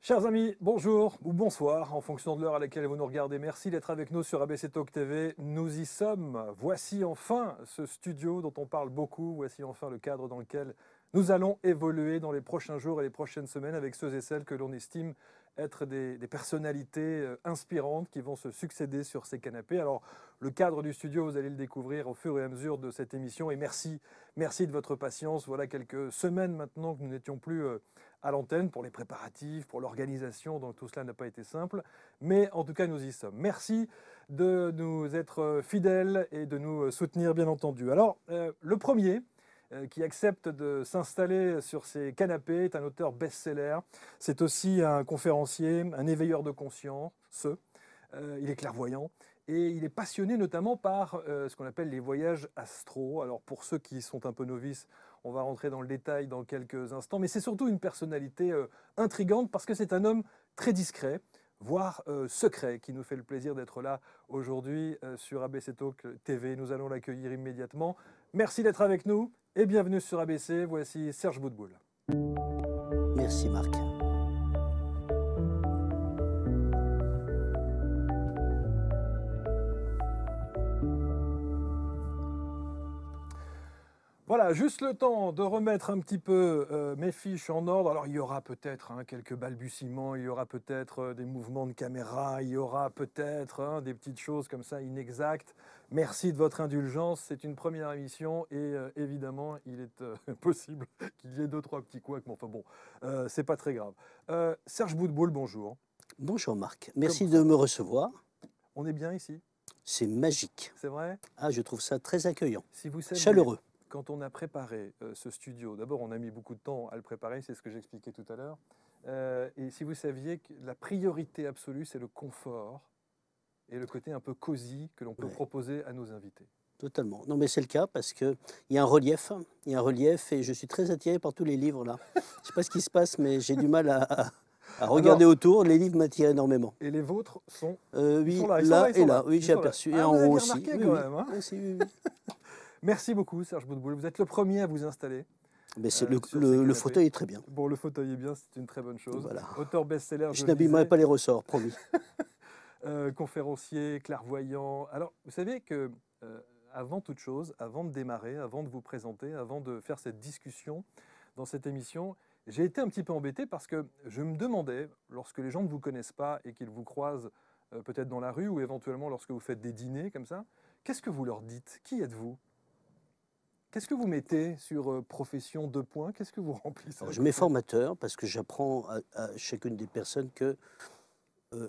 Chers amis, bonjour ou bonsoir, en fonction de l'heure à laquelle vous nous regardez. Merci d'être avec nous sur ABC Talk TV. Nous y sommes. Voici enfin ce studio dont on parle beaucoup. Voici enfin le cadre dans lequel nous allons évoluer dans les prochains jours et les prochaines semaines avec ceux et celles que l'on estime être des personnalités inspirantes qui vont se succéder sur ces canapés. Alors, le cadre du studio, vous allez le découvrir au fur et à mesure de cette émission. Et merci de votre patience. Voilà quelques semaines maintenant que nous n'étions plus à l'antenne pour les préparatifs, pour l'organisation. Donc tout cela n'a pas été simple. Mais en tout cas, nous y sommes. Merci de nous être fidèles et de nous soutenir, bien entendu. Alors, le premier qui accepte de s'installer sur ces canapés est un auteur best-seller. C'est aussi un conférencier, un éveilleur de conscience. Il est clairvoyant et il est passionné notamment par ce qu'on appelle les voyages astro. Alors pour ceux qui sont un peu novices, on va rentrer dans le détail dans quelques instants, mais c'est surtout une personnalité intrigante parce que c'est un homme très discret, voire secret, qui nous fait le plaisir d'être là aujourd'hui sur ABC Talk TV. Nous allons l'accueillir immédiatement. Merci d'être avec nous et bienvenue sur ABC. Voici Serge Boutboul. Merci Marc. Voilà, juste le temps de remettre un petit peu mes fiches en ordre. Alors, il y aura peut-être quelques balbutiements, il y aura peut-être des mouvements de caméra, il y aura peut-être des petites choses comme ça inexactes. Merci de votre indulgence, c'est une première émission et évidemment, il est possible qu'il y ait deux, trois petits couacs, mais enfin bon, c'est pas très grave. Serge Boutboul, bonjour. Bonjour Marc, merci de me recevoir. On est bien ici? C'est magique. C'est vrai? Ah, je trouve ça très accueillant, Si vous saviez, chaleureux. quand on a préparé ce studio, d'abord on a mis beaucoup de temps à le préparer, c'est ce que j'expliquais tout à l'heure. Et si vous saviez que la priorité absolue, c'est le confort et le côté un peu cosy que l'on peut proposer à nos invités. Totalement. Non mais c'est le cas parce qu'il y a un relief, et je suis très attiré par tous les livres là. Je ne sais pas ce qui se passe, mais j'ai du mal à regarder autour. Les livres m'attirent énormément. Et les vôtres sont, oui, sont là, là ils sont et là. là. Oui, j'ai aperçu. Et en vous avez haut aussi. remarqué Oui, quand oui. même. Hein. Aussi, oui, oui. Merci beaucoup Serge Boutboul, vous êtes le premier à vous installer. Mais sur le ces fauteuil est très bien. Bon, le fauteuil est bien, c'est une très bonne chose. Voilà. Auteur best-seller, Je n'abîmerai pas les ressorts, promis. Conférencier, clairvoyant. Alors, vous savez que avant toute chose, avant de démarrer, avant de vous présenter, avant de faire cette discussion dans cette émission, j'ai été un petit peu embêté parce que je me demandais, lorsque les gens ne vous connaissent pas et qu'ils vous croisent peut-être dans la rue ou éventuellement lorsque vous faites des dîners comme ça, qu'est-ce que vous leur dites? Qui êtes-vous? Qu'est-ce que vous mettez sur profession 2 points? Qu'est-ce que vous remplissez? Alors, je mets formateur parce que j'apprends à chacune des personnes que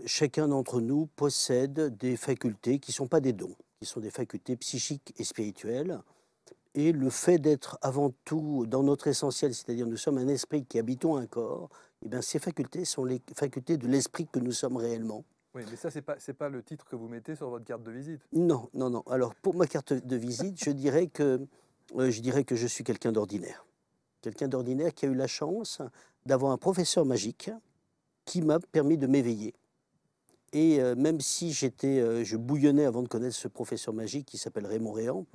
chacun d'entre nous possède des facultés qui ne sont pas des dons, qui sont des facultés psychiques et spirituelles. Et le fait d'être avant tout dans notre essentiel, c'est-à-dire nous sommes un esprit qui habitons un corps, et bien ces facultés sont les facultés de l'esprit que nous sommes réellement. Oui, mais ça, c'est pas le titre que vous mettez sur votre carte de visite. Non, non, non. Alors pour ma carte de visite, je dirais que je suis quelqu'un d'ordinaire. Quelqu'un d'ordinaire qui a eu la chance d'avoir un professeur magique qui m'a permis de m'éveiller. Et même si je bouillonnais avant de connaître ce professeur magique qui s'appelle Raymond Réan,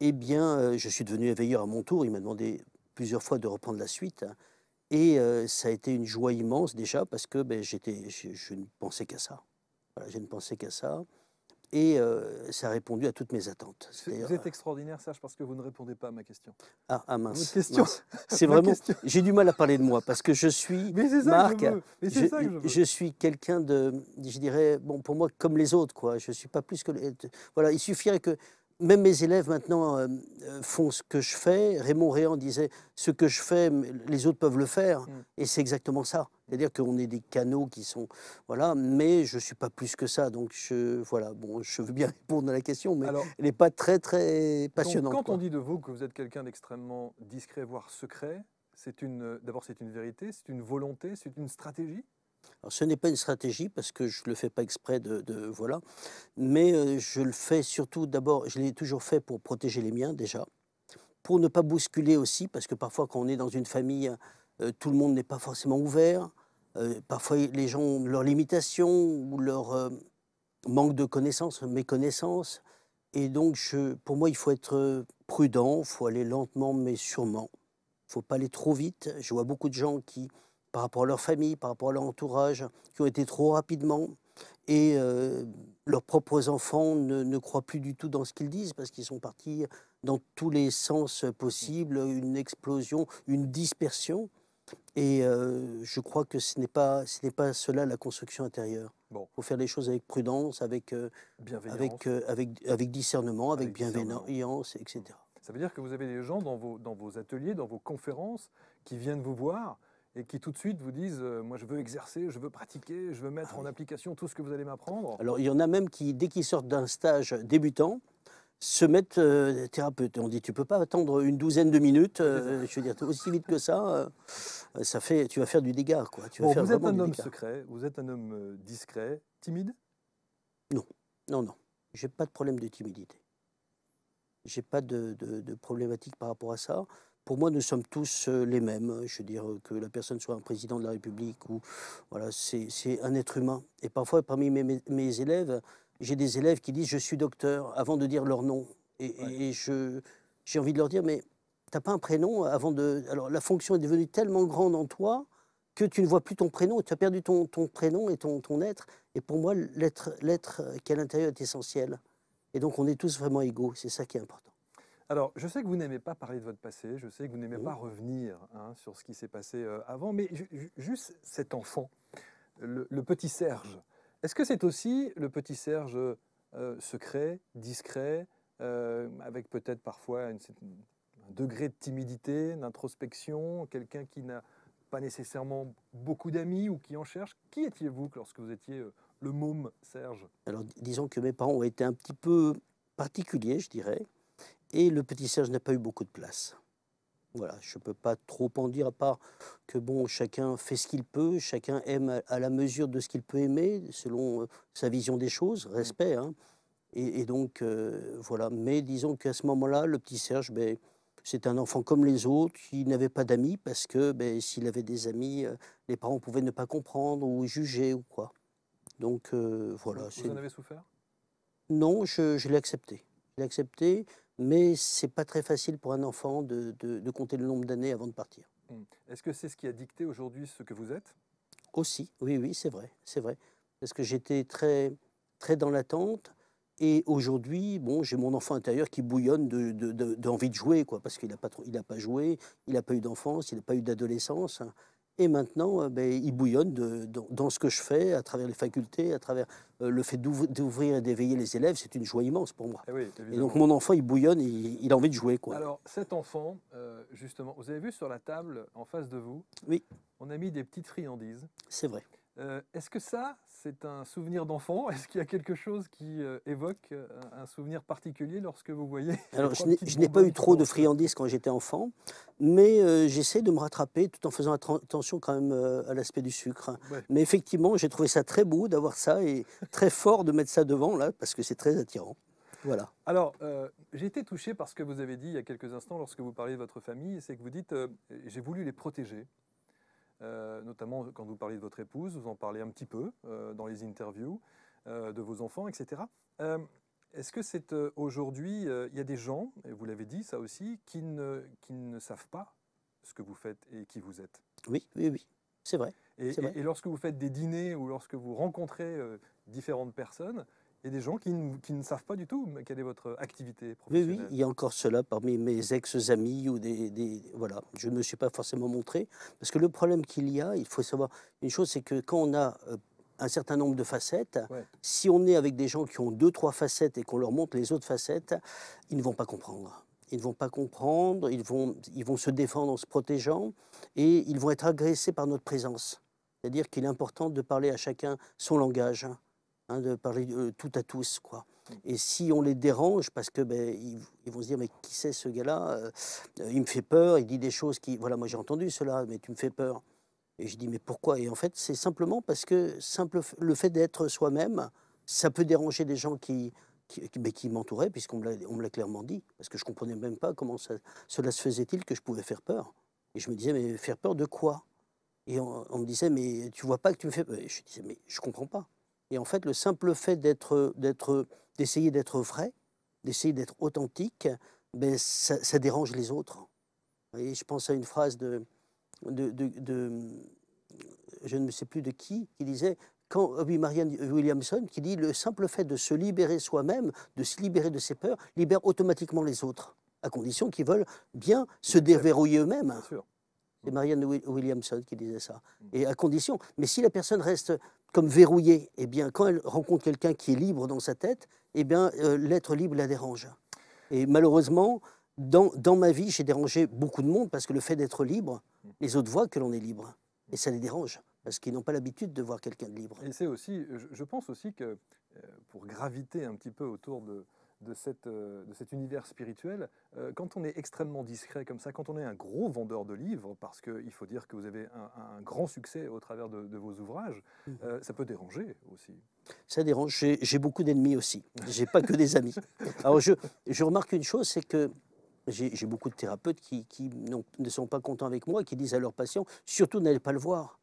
eh bien, je suis devenu éveilleur à mon tour. Il m'a demandé plusieurs fois de reprendre la suite. Et ça a été une joie immense déjà parce que je ne pensais qu'à ça. Voilà, je ne pensais qu'à ça. Et ça a répondu à toutes mes attentes. Vous êtes extraordinaire, Serge, parce que vous ne répondez pas à ma question. Ah mince. Votre question. Mince. C'est vraiment. J'ai du mal à parler de moi parce que je suis. Mais c'est ça Marc, que je veux. Mais c'est ça que je veux. Je suis quelqu'un de, je dirais, bon, pour moi, comme les autres, quoi. Je ne suis pas plus que. Voilà, il suffirait que. Même mes élèves maintenant font ce que je fais. Raymond Réan disait ce que je fais, les autres peuvent le faire. Et c'est exactement ça. C'est-à-dire qu'on est des canaux qui sont. Voilà, mais je ne suis pas plus que ça. Donc, voilà, bon, je veux bien répondre à la question, mais alors, elle n'est pas très, très passionnante. Donc, quand on dit de vous que vous êtes quelqu'un d'extrêmement discret, voire secret, d'abord, c'est une vérité, c'est une volonté, c'est une stratégie? Alors, ce n'est pas une stratégie parce que je ne le fais pas exprès voilà, mais je le fais surtout d'abord, je l'ai toujours fait pour protéger les miens déjà, pour ne pas bousculer aussi parce que parfois quand on est dans une famille, tout le monde n'est pas forcément ouvert, parfois les gens ont leurs limitations ou leur manque de connaissances, méconnaissances, et donc pour moi il faut être prudent, il faut aller lentement mais sûrement, il ne faut pas aller trop vite. Je vois beaucoup de gens qui par rapport à leur famille, par rapport à leur entourage, qui ont été trop rapidement. Et leurs propres enfants ne croient plus du tout dans ce qu'ils disent parce qu'ils sont partis dans tous les sens possibles, une explosion, une dispersion. Et je crois que ce n'est pas cela la construction intérieure. Bon, Il faut faire les choses avec prudence, bienveillance, avec discernement, avec avec discernement. bienveillance, etc. Ça veut dire que vous avez des gens dans vos ateliers, dans vos conférences, qui viennent vous voir et qui tout de suite vous disent moi je veux exercer, je veux pratiquer, je veux mettre en application tout ce que vous allez m'apprendre. Alors il y en a même qui, dès qu'ils sortent d'un stage débutant, se mettent thérapeutes. On dit tu peux pas attendre une douzaine de minutes, je veux dire aussi vite que ça, tu vas faire du dégât, quoi. Tu vas Bon, faire vous êtes vraiment un du homme dégât. secret, vous êtes un homme discret, timide. Non, non, non. J'ai pas de problème de timidité. J'ai pas de problématique par rapport à ça. Pour moi, nous sommes tous les mêmes. Je veux dire que la personne soit un président de la République ou voilà, c'est un être humain. Et parfois, parmi mes élèves, j'ai des élèves qui disent je suis docteur avant de dire leur nom. Et j'ai envie de leur dire mais t'as pas un prénom avant de. Alors la fonction est devenue tellement grande en toi que tu ne vois plus ton prénom. Tu as perdu ton prénom et ton être. Et pour moi, l'être qui est à l'intérieur est essentiel. Et donc, on est tous vraiment égaux. C'est ça qui est important. Alors, je sais que vous n'aimez pas parler de votre passé, je sais que vous n'aimez pas revenir sur ce qui s'est passé avant, mais juste cet enfant, le petit Serge, est-ce que c'est aussi le petit Serge secret, discret, avec peut-être parfois un degré de timidité, d'introspection, quelqu'un qui n'a pas nécessairement beaucoup d'amis ou qui en cherche? Qui étiez-vous lorsque vous étiez le môme Serge? Alors, disons que mes parents ont été un petit peu particuliers, je dirais. Et le petit Serge n'a pas eu beaucoup de place. Voilà, je ne peux pas trop en dire, à part que bon, chacun fait ce qu'il peut, chacun aime à la mesure de ce qu'il peut aimer, selon sa vision des choses, respect. Hein. Et donc, voilà. Mais disons qu'à ce moment-là, le petit Serge, ben, c'est un enfant comme les autres, il n'avait pas d'amis, parce que ben, s'il avait des amis, les parents pouvaient ne pas comprendre ou juger ou quoi. Donc, voilà. Vous en avez souffert? Non, je l'ai accepté. Je l'ai accepté, mais c'est pas très facile pour un enfant de compter le nombre d'années avant de partir. Est-ce que c'est ce qui a dicté aujourd'hui ce que vous êtes? Aussi, oui, oui, c'est vrai, c'est vrai. Parce que j'étais très, très dans l'attente. Et aujourd'hui, bon, j'ai mon enfant intérieur qui bouillonne d'envie de jouer, quoi, parce qu'il n'a pas, il a pas joué, il n'a pas eu d'enfance, il n'a pas eu d'adolescence. Et maintenant, ben, il bouillonne dans ce que je fais, à travers les facultés, à travers le fait d'ouvrir et d'éveiller les élèves, c'est une joie immense pour moi. Eh oui, Et évidemment. donc mon enfant, il bouillonne, il a envie de jouer, quoi. Alors, cet enfant, justement, vous avez vu sur la table en face de vous, Oui, on a mis des petites friandises. c'est vrai. Est-ce que ça, c'est un souvenir d'enfant? Est-ce qu'il y a quelque chose qui évoque un souvenir particulier lorsque vous voyez les Alors, trois je petites n'ai pas eu bonbonnes trop de dans- friandises quand j'étais enfant, mais j'essaie de me rattraper tout en faisant attention quand même à l'aspect du sucre. Ouais. Mais effectivement, j'ai trouvé ça très beau d'avoir ça et très fort de mettre ça devant, là, parce que c'est très attirant. Voilà. Alors, j'ai été touché par ce que vous avez dit il y a quelques instants lorsque vous parliez de votre famille, c'est que vous dites j'ai voulu les protéger. Notamment quand vous parlez de votre épouse, vous en parlez un petit peu dans les interviews de vos enfants, etc. Est-ce que c'est aujourd'hui, il y a des gens, et vous l'avez dit ça aussi, qui ne savent pas ce que vous faites et qui vous êtes? Oui, oui, oui. C'est vrai. Et, C'est vrai. et lorsque vous faites des dîners ou lorsque vous rencontrez différentes personnes, il y a des gens qui ne savent pas du tout quelle est votre activité Oui, professionnelle. oui, il y a encore cela parmi mes ex-amis ou voilà, je ne me suis pas forcément montré. Parce que le problème qu'il y a, il faut savoir une chose, c'est que quand on a un certain nombre de facettes, Ouais. si on est avec des gens qui ont deux, trois facettes et qu'on leur montre les autres facettes, ils ne vont pas comprendre. Ils ne vont pas comprendre, ils vont se défendre en se protégeant et ils vont être agressés par notre présence. C'est-à-dire qu'il est important de parler à chacun son langage, hein, de parler tout à tous, quoi. Et si on les dérange, parce que ben, ils vont se dire mais qui c'est ce gars-là, il me fait peur, il dit des choses qui, voilà, moi j'ai entendu cela, mais tu me fais peur. Et je dis mais pourquoi? Et en fait c'est simplement parce que le fait d'être soi-même, ça peut déranger des gens qui m'entouraient, on me l'a clairement dit, parce que je comprenais même pas comment cela se faisait-il que je pouvais faire peur. Et je me disais mais faire peur de quoi? Et on me disait mais tu vois pas que tu me fais peur? Et je disais mais je comprends pas. Et en fait, le simple fait d'essayer d'être vrai, d'essayer d'être authentique, ben, ça dérange les autres. Et je pense à une phrase de je ne sais plus de qui disait, oui, Marianne Williamson, qui dit le simple fait de se libérer soi-même, de se libérer de ses peurs, libère automatiquement les autres, à condition qu'ils veulent bien se déverrouiller eux-mêmes. Bien sûr. C'est Marianne Williamson qui disait ça. Et à condition. Mais si la personne reste comme verrouillée, eh bien, quand elle rencontre quelqu'un qui est libre dans sa tête, eh bien, l'être libre la dérange. Et malheureusement, dans ma vie, j'ai dérangé beaucoup de monde parce que le fait d'être libre, les autres voient que l'on est libre. Et ça les dérange, parce qu'ils n'ont pas l'habitude de voir quelqu'un de libre. Et c'est aussi, je pense aussi que pour graviter un petit peu autour de cet univers spirituel, quand on est extrêmement discret comme ça, quand on est un gros vendeur de livres, parce qu'il faut dire que vous avez un grand succès au travers de vos ouvrages, ça peut déranger aussi. Ça dérange. J'ai beaucoup d'ennemis aussi. J'ai pas que des amis. Alors je remarque une chose, c'est que j'ai beaucoup de thérapeutes qui ne sont pas contents avec moi, qui disent à leurs patients, surtout n'allez pas le voir.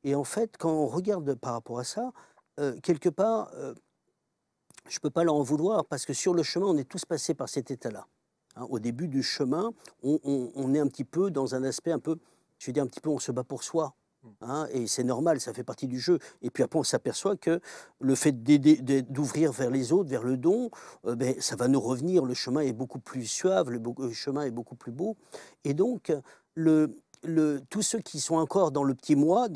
Et en fait, quand on regarde par rapport à ça, quelque part, je ne peux pas leur en vouloir, parce que sur le chemin, on est tous passés par cet état-là. Hein, au début du chemin, on est un petit peu dans un aspect un peu, je veux dire un petit peu, on se bat pour soi. Hein, et c'est normal, ça fait partie du jeu. Et puis après, on s'aperçoit que le fait d'ouvrir vers les autres, vers le don, ben, ça va nous revenir. Le chemin est beaucoup plus suave, le chemin est beaucoup plus beau. Et donc, tous ceux qui sont encore dans le petit moi,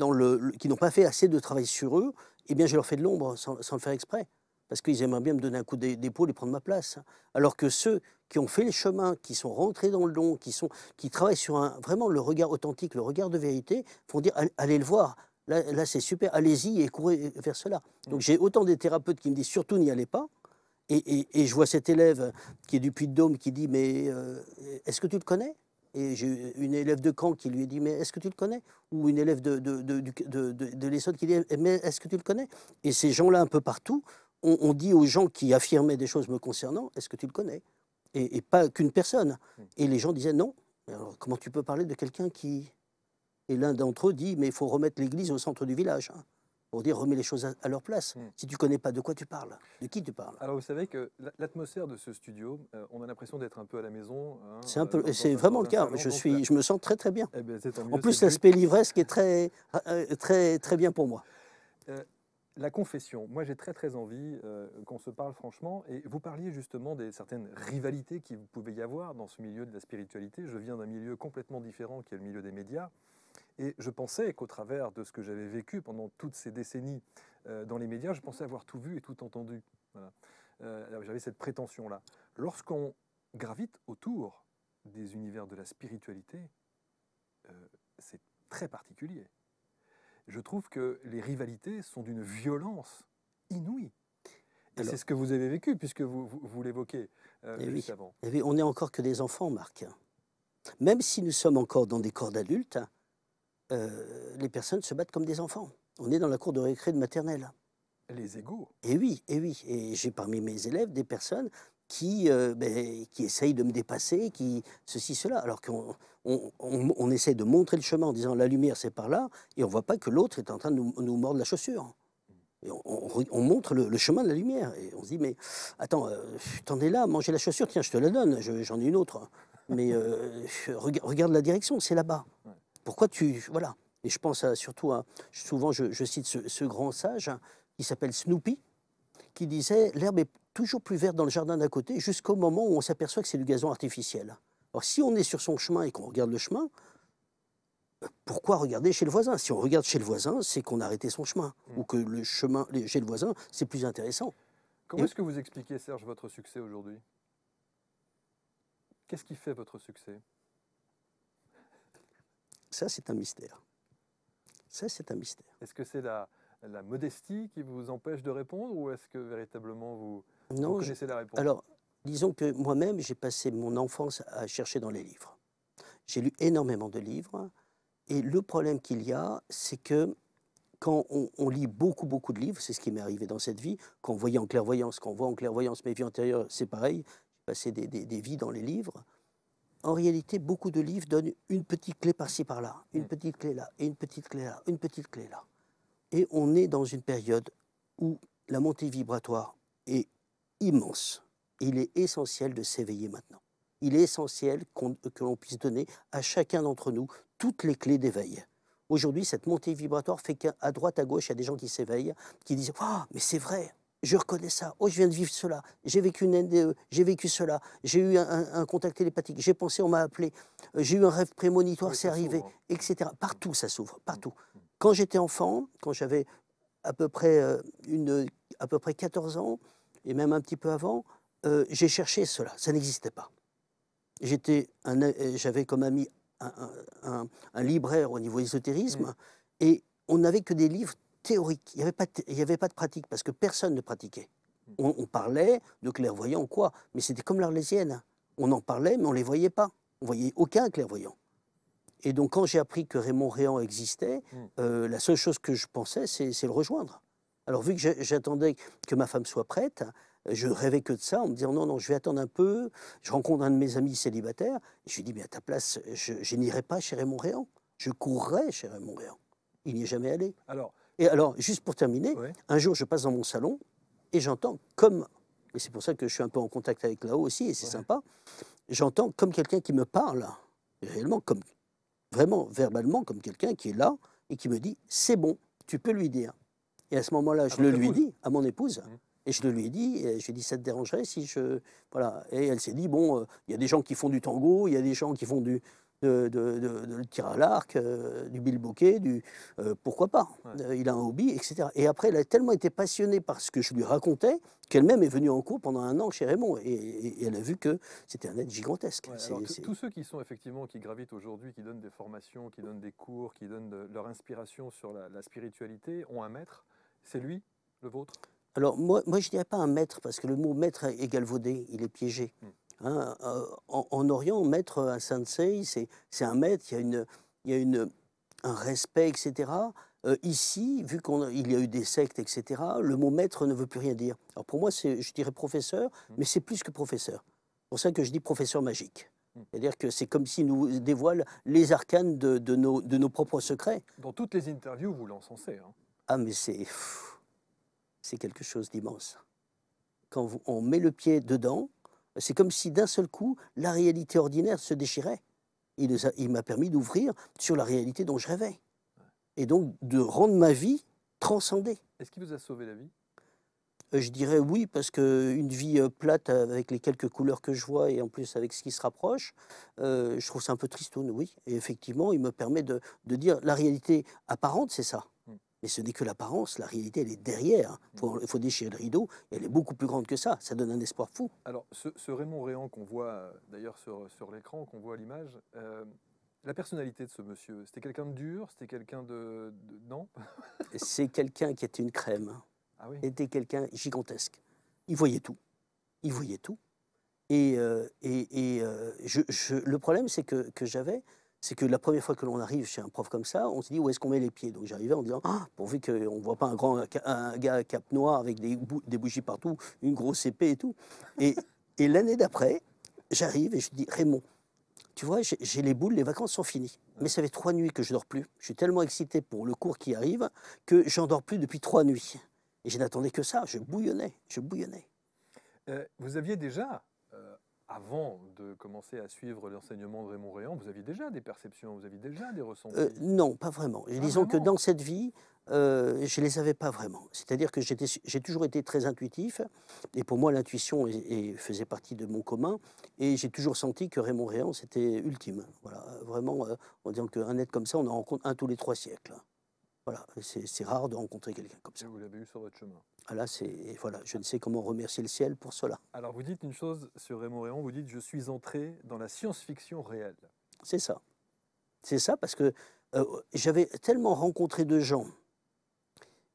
qui n'ont pas fait assez de travail sur eux, eh bien, je leur fais de l'ombre sans le faire exprès. Parce qu'ils aimeraient bien me donner un coup d'épaule et prendre ma place. Alors que ceux qui ont fait les chemins, qui sont rentrés dans le don, qui travaillent sur vraiment le regard authentique, le regard de vérité, vont dire allez le voir, là c'est super, allez-y et courez vers cela. Donc j'ai autant des thérapeutes qui me disent surtout n'y allez pas, et je vois cet élève qui est du Puy-de-Dôme qui dit mais est-ce que tu le connais? Et j'ai une élève de Caen qui lui dit mais est-ce que tu le connais? Ou une élève de l'Essonne qui dit mais est-ce que tu le connais? Et ces gens-là un peu partout, on dit aux gens qui affirmaient des choses me concernant, est-ce que tu le connais? Et pas qu'une personne. Et les gens disaient non. Alors, comment tu peux parler de quelqu'un qui... Et l'un d'entre eux dit, mais il faut remettre l'église au centre du village. Hein, pour dire, remets les choses à leur place. Si tu ne connais pas de quoi tu parles, de qui tu parles. Alors vous savez que l'atmosphère de ce studio, on a l'impression d'être un peu à la maison. Hein, c'est vraiment le cas. Je me sens très très bien. Eh bien en plus, l'aspect livresque est très bien pour moi. La confession, moi j'ai très envie qu'on se parle franchement, et vous parliez justement des certaines rivalités qu'il pouvait y avoir dans ce milieu de la spiritualité. Je viens d'un milieu complètement différent qui est le milieu des médias, et je pensais qu'au travers de ce que j'avais vécu pendant toutes ces décennies dans les médias, je pensais avoir tout vu et tout entendu. Voilà. J'avais cette prétention-là. Lorsqu'on gravite autour des univers de la spiritualité, c'est très particulier. Je trouve que les rivalités sont d'une violence inouïe. Et c'est ce que vous avez vécu, puisque vous l'évoquez juste avant. Et oui, on n'est encore que des enfants, Marc. Même si nous sommes encore dans des corps d'adultes, les personnes se battent comme des enfants. On est dans la cour de récré de maternelle. Les égaux. Et oui, et oui. Et j'ai parmi mes élèves des personnes qui essayent de me dépasser, qui ceci, cela. Alors qu'on essaie de montrer le chemin en disant la lumière c'est par là, et on ne voit pas que l'autre est en train de nous mordre la chaussure. Et on montre le chemin de la lumière. Et on se dit, mais attends, t'en es là, manger la chaussure, tiens, je te la donne, j'en ai une autre. Mais regarde la direction, c'est là-bas. Pourquoi tu... Voilà. Et je pense souvent je cite ce grand sage qui s'appelle Snoopy, qui disait, l'herbe est toujours plus verte dans le jardin d'à côté, jusqu'au moment où on s'aperçoit que c'est du gazon artificiel. Alors si on est sur son chemin et qu'on regarde le chemin, pourquoi regarder chez le voisin? Si on regarde chez le voisin, c'est qu'on a arrêté son chemin, ou que le chemin chez le voisin, c'est plus intéressant. Comment est-ce que vous expliquez, Serge, votre succès aujourd'hui? Qu'est-ce qui fait votre succès? Ça, c'est un mystère. Ça, c'est un mystère. Est-ce que c'est la modestie qui vous empêche de répondre, ou est-ce que véritablement vous connaissez la réponse? Alors, disons que moi-même, j'ai passé mon enfance à chercher dans les livres. J'ai lu énormément de livres, et le problème qu'il y a, c'est que quand on lit beaucoup de livres, c'est ce qui m'est arrivé dans cette vie, quand on voit en clairvoyance mes vies antérieures, c'est pareil, j'ai passé des vies dans les livres. En réalité, beaucoup de livres donnent une petite clé par-ci, par-là, une petite clé là, et une petite clé là, une petite clé là. Et on est dans une période où la montée vibratoire est immense. Il est essentiel de s'éveiller maintenant. Il est essentiel que l'on puisse donner à chacun d'entre nous toutes les clés d'éveil. Aujourd'hui, cette montée vibratoire fait qu'à droite, à gauche, il y a des gens qui s'éveillent, qui disent «Oh, mais c'est vrai, je reconnais ça. Oh, je viens de vivre cela. J'ai vécu une NDE, j'ai vécu cela. J'ai eu un contact télépathique. J'ai pensé, on m'a appelé. J'ai eu un rêve prémonitoire, Oui, c'est ça arrivé, s'ouvre. etc.» Partout, ça s'ouvre, partout. Mm. Quand j'étais enfant, quand j'avais à peu près, à peu près 14 ans, et même un petit peu avant, j'ai cherché cela. Ça n'existait pas. J'avais comme ami un, un libraire au niveau ésotérisme, et on n'avait que des livres théoriques. Il n'y avait pas de pratique, parce que personne ne pratiquait. On parlait de clairvoyants ou quoi, mais c'était comme l'Arlésienne. On en parlait, mais on ne les voyait pas. On voyait aucun clairvoyant. Et donc, quand j'ai appris que Raymond Réan existait, la seule chose que je pensais, c'est le rejoindre. Alors, vu que j'attendais que ma femme soit prête, je rêvais que de ça, en me disant non, non, je vais attendre un peu. Je rencontre un de mes amis célibataires, et je lui dis, mais à ta place, je n'irai pas chez Raymond Réan. Je courrais chez Raymond Réan. Il n'y est jamais allé. Alors, Et alors, juste pour terminer, ouais. un jour, je passe dans mon salon, et j'entends comme, et c'est pour ça que je suis un peu en contact avec là-haut aussi, et c'est sympa, j'entends comme quelqu'un qui me parle, réellement, comme vraiment verbalement, comme quelqu'un qui est là et qui me dit c'est bon, tu peux lui dire. Et à ce moment-là, je le lui ai dit à mon épouse. Et je le lui ai dit, et je lui ai dit, ça te dérangerait si je... Voilà. Et elle s'est dit, bon, il y a des gens qui font du tango, il y a des gens qui font de tir à l'arc, du bilboquet, pourquoi pas. Il a un hobby, etc. Et après, elle a tellement été passionnée par ce que je lui racontais qu'elle-même est venue en cours pendant 1 an chez Raymond. Et elle a vu que c'était un être gigantesque. Ouais, alors, tous ceux qui sont effectivement, qui gravitent aujourd'hui, qui donnent des formations, qui donnent des cours, qui donnent leur inspiration sur la spiritualité, ont un maître. C'est lui, le vôtre? Alors, moi je ne dirais pas un maître, parce que le mot maître est galvaudé, il est piégé. Hein, en Orient, maître, un sensei, c'est un maître, il y a un respect, etc. Ici, vu qu'il y a eu des sectes, etc., le mot maître ne veut plus rien dire. Alors pour moi, je dirais professeur, mais c'est plus que professeur. C'est pour ça que je dis professeur magique. C'est-à-dire que c'est comme s'il nous dévoile les arcanes de nos propres secrets. Dans toutes les interviews, vous l'encensez. Hein. Ah, mais c'est quelque chose d'immense. Quand on met le pied dedans, c'est comme si d'un seul coup, la réalité ordinaire se déchirait. Il m'a permis d'ouvrir sur la réalité dont je rêvais. Et donc de rendre ma vie transcendée. Est-ce qu'il vous a sauvé la vie? Je dirais oui, parce qu'une vie plate avec les quelques couleurs que je vois, et en plus avec ce qui se rapproche, je trouve ça un peu tristoun, oui. Et effectivement, il me permet de dire la réalité apparente, c'est ça. Mais ce n'est que l'apparence, la réalité, elle est derrière. Il faut déchirer le rideau, et elle est beaucoup plus grande que ça. Ça donne un espoir fou. Alors, ce Raymond Réan qu'on voit d'ailleurs sur l'écran, qu'on voit à l'image, la personnalité de ce monsieur, c'était quelqu'un de dur? C'était quelqu'un Non? C'est quelqu'un qui était une crème. Ah oui. Était quelqu'un gigantesque. Il voyait tout. Il voyait tout. Et le problème, c'est que j'avais, c'est que la première fois que l'on arrive chez un prof comme ça, on se dit où est-ce qu'on met les pieds. Donc j'arrivais en disant ah, pourvu qu'on ne voit pas un gars à cap noir avec des bougies partout, une grosse épée et tout. Et l'année d'après, j'arrive et je dis Raymond, tu vois, j'ai les boules, les vacances sont finies. Mais ça fait 3 nuits que je ne dors plus. Je suis tellement excité pour le cours qui arrive que j'en dors plus depuis 3 nuits. Et je n'attendais que ça, je bouillonnais, je bouillonnais. Vous aviez déjà, avant de commencer à suivre l'enseignement de Raymond Réan, vous aviez déjà des perceptions, vous aviez déjà des ressentis? Non, pas vraiment. Disons que dans cette vie, je ne les avais pas vraiment. C'est-à-dire que j'ai toujours été très intuitif, et pour moi l'intuition faisait partie de mon commun, et j'ai toujours senti que Raymond Réan, c'était ultime. Voilà, vraiment, en disant qu'un être comme ça, on en rencontre un tous les 3 siècles. Voilà, c'est rare de rencontrer quelqu'un comme ça. Et vous l'avez eu sur votre chemin. Ah là, voilà, je ne sais comment remercier le ciel pour cela. Alors vous dites une chose sur Raymond Réan, vous dites « je suis entré dans la science-fiction réelle ». C'est ça. C'est ça, parce que j'avais tellement rencontré de gens,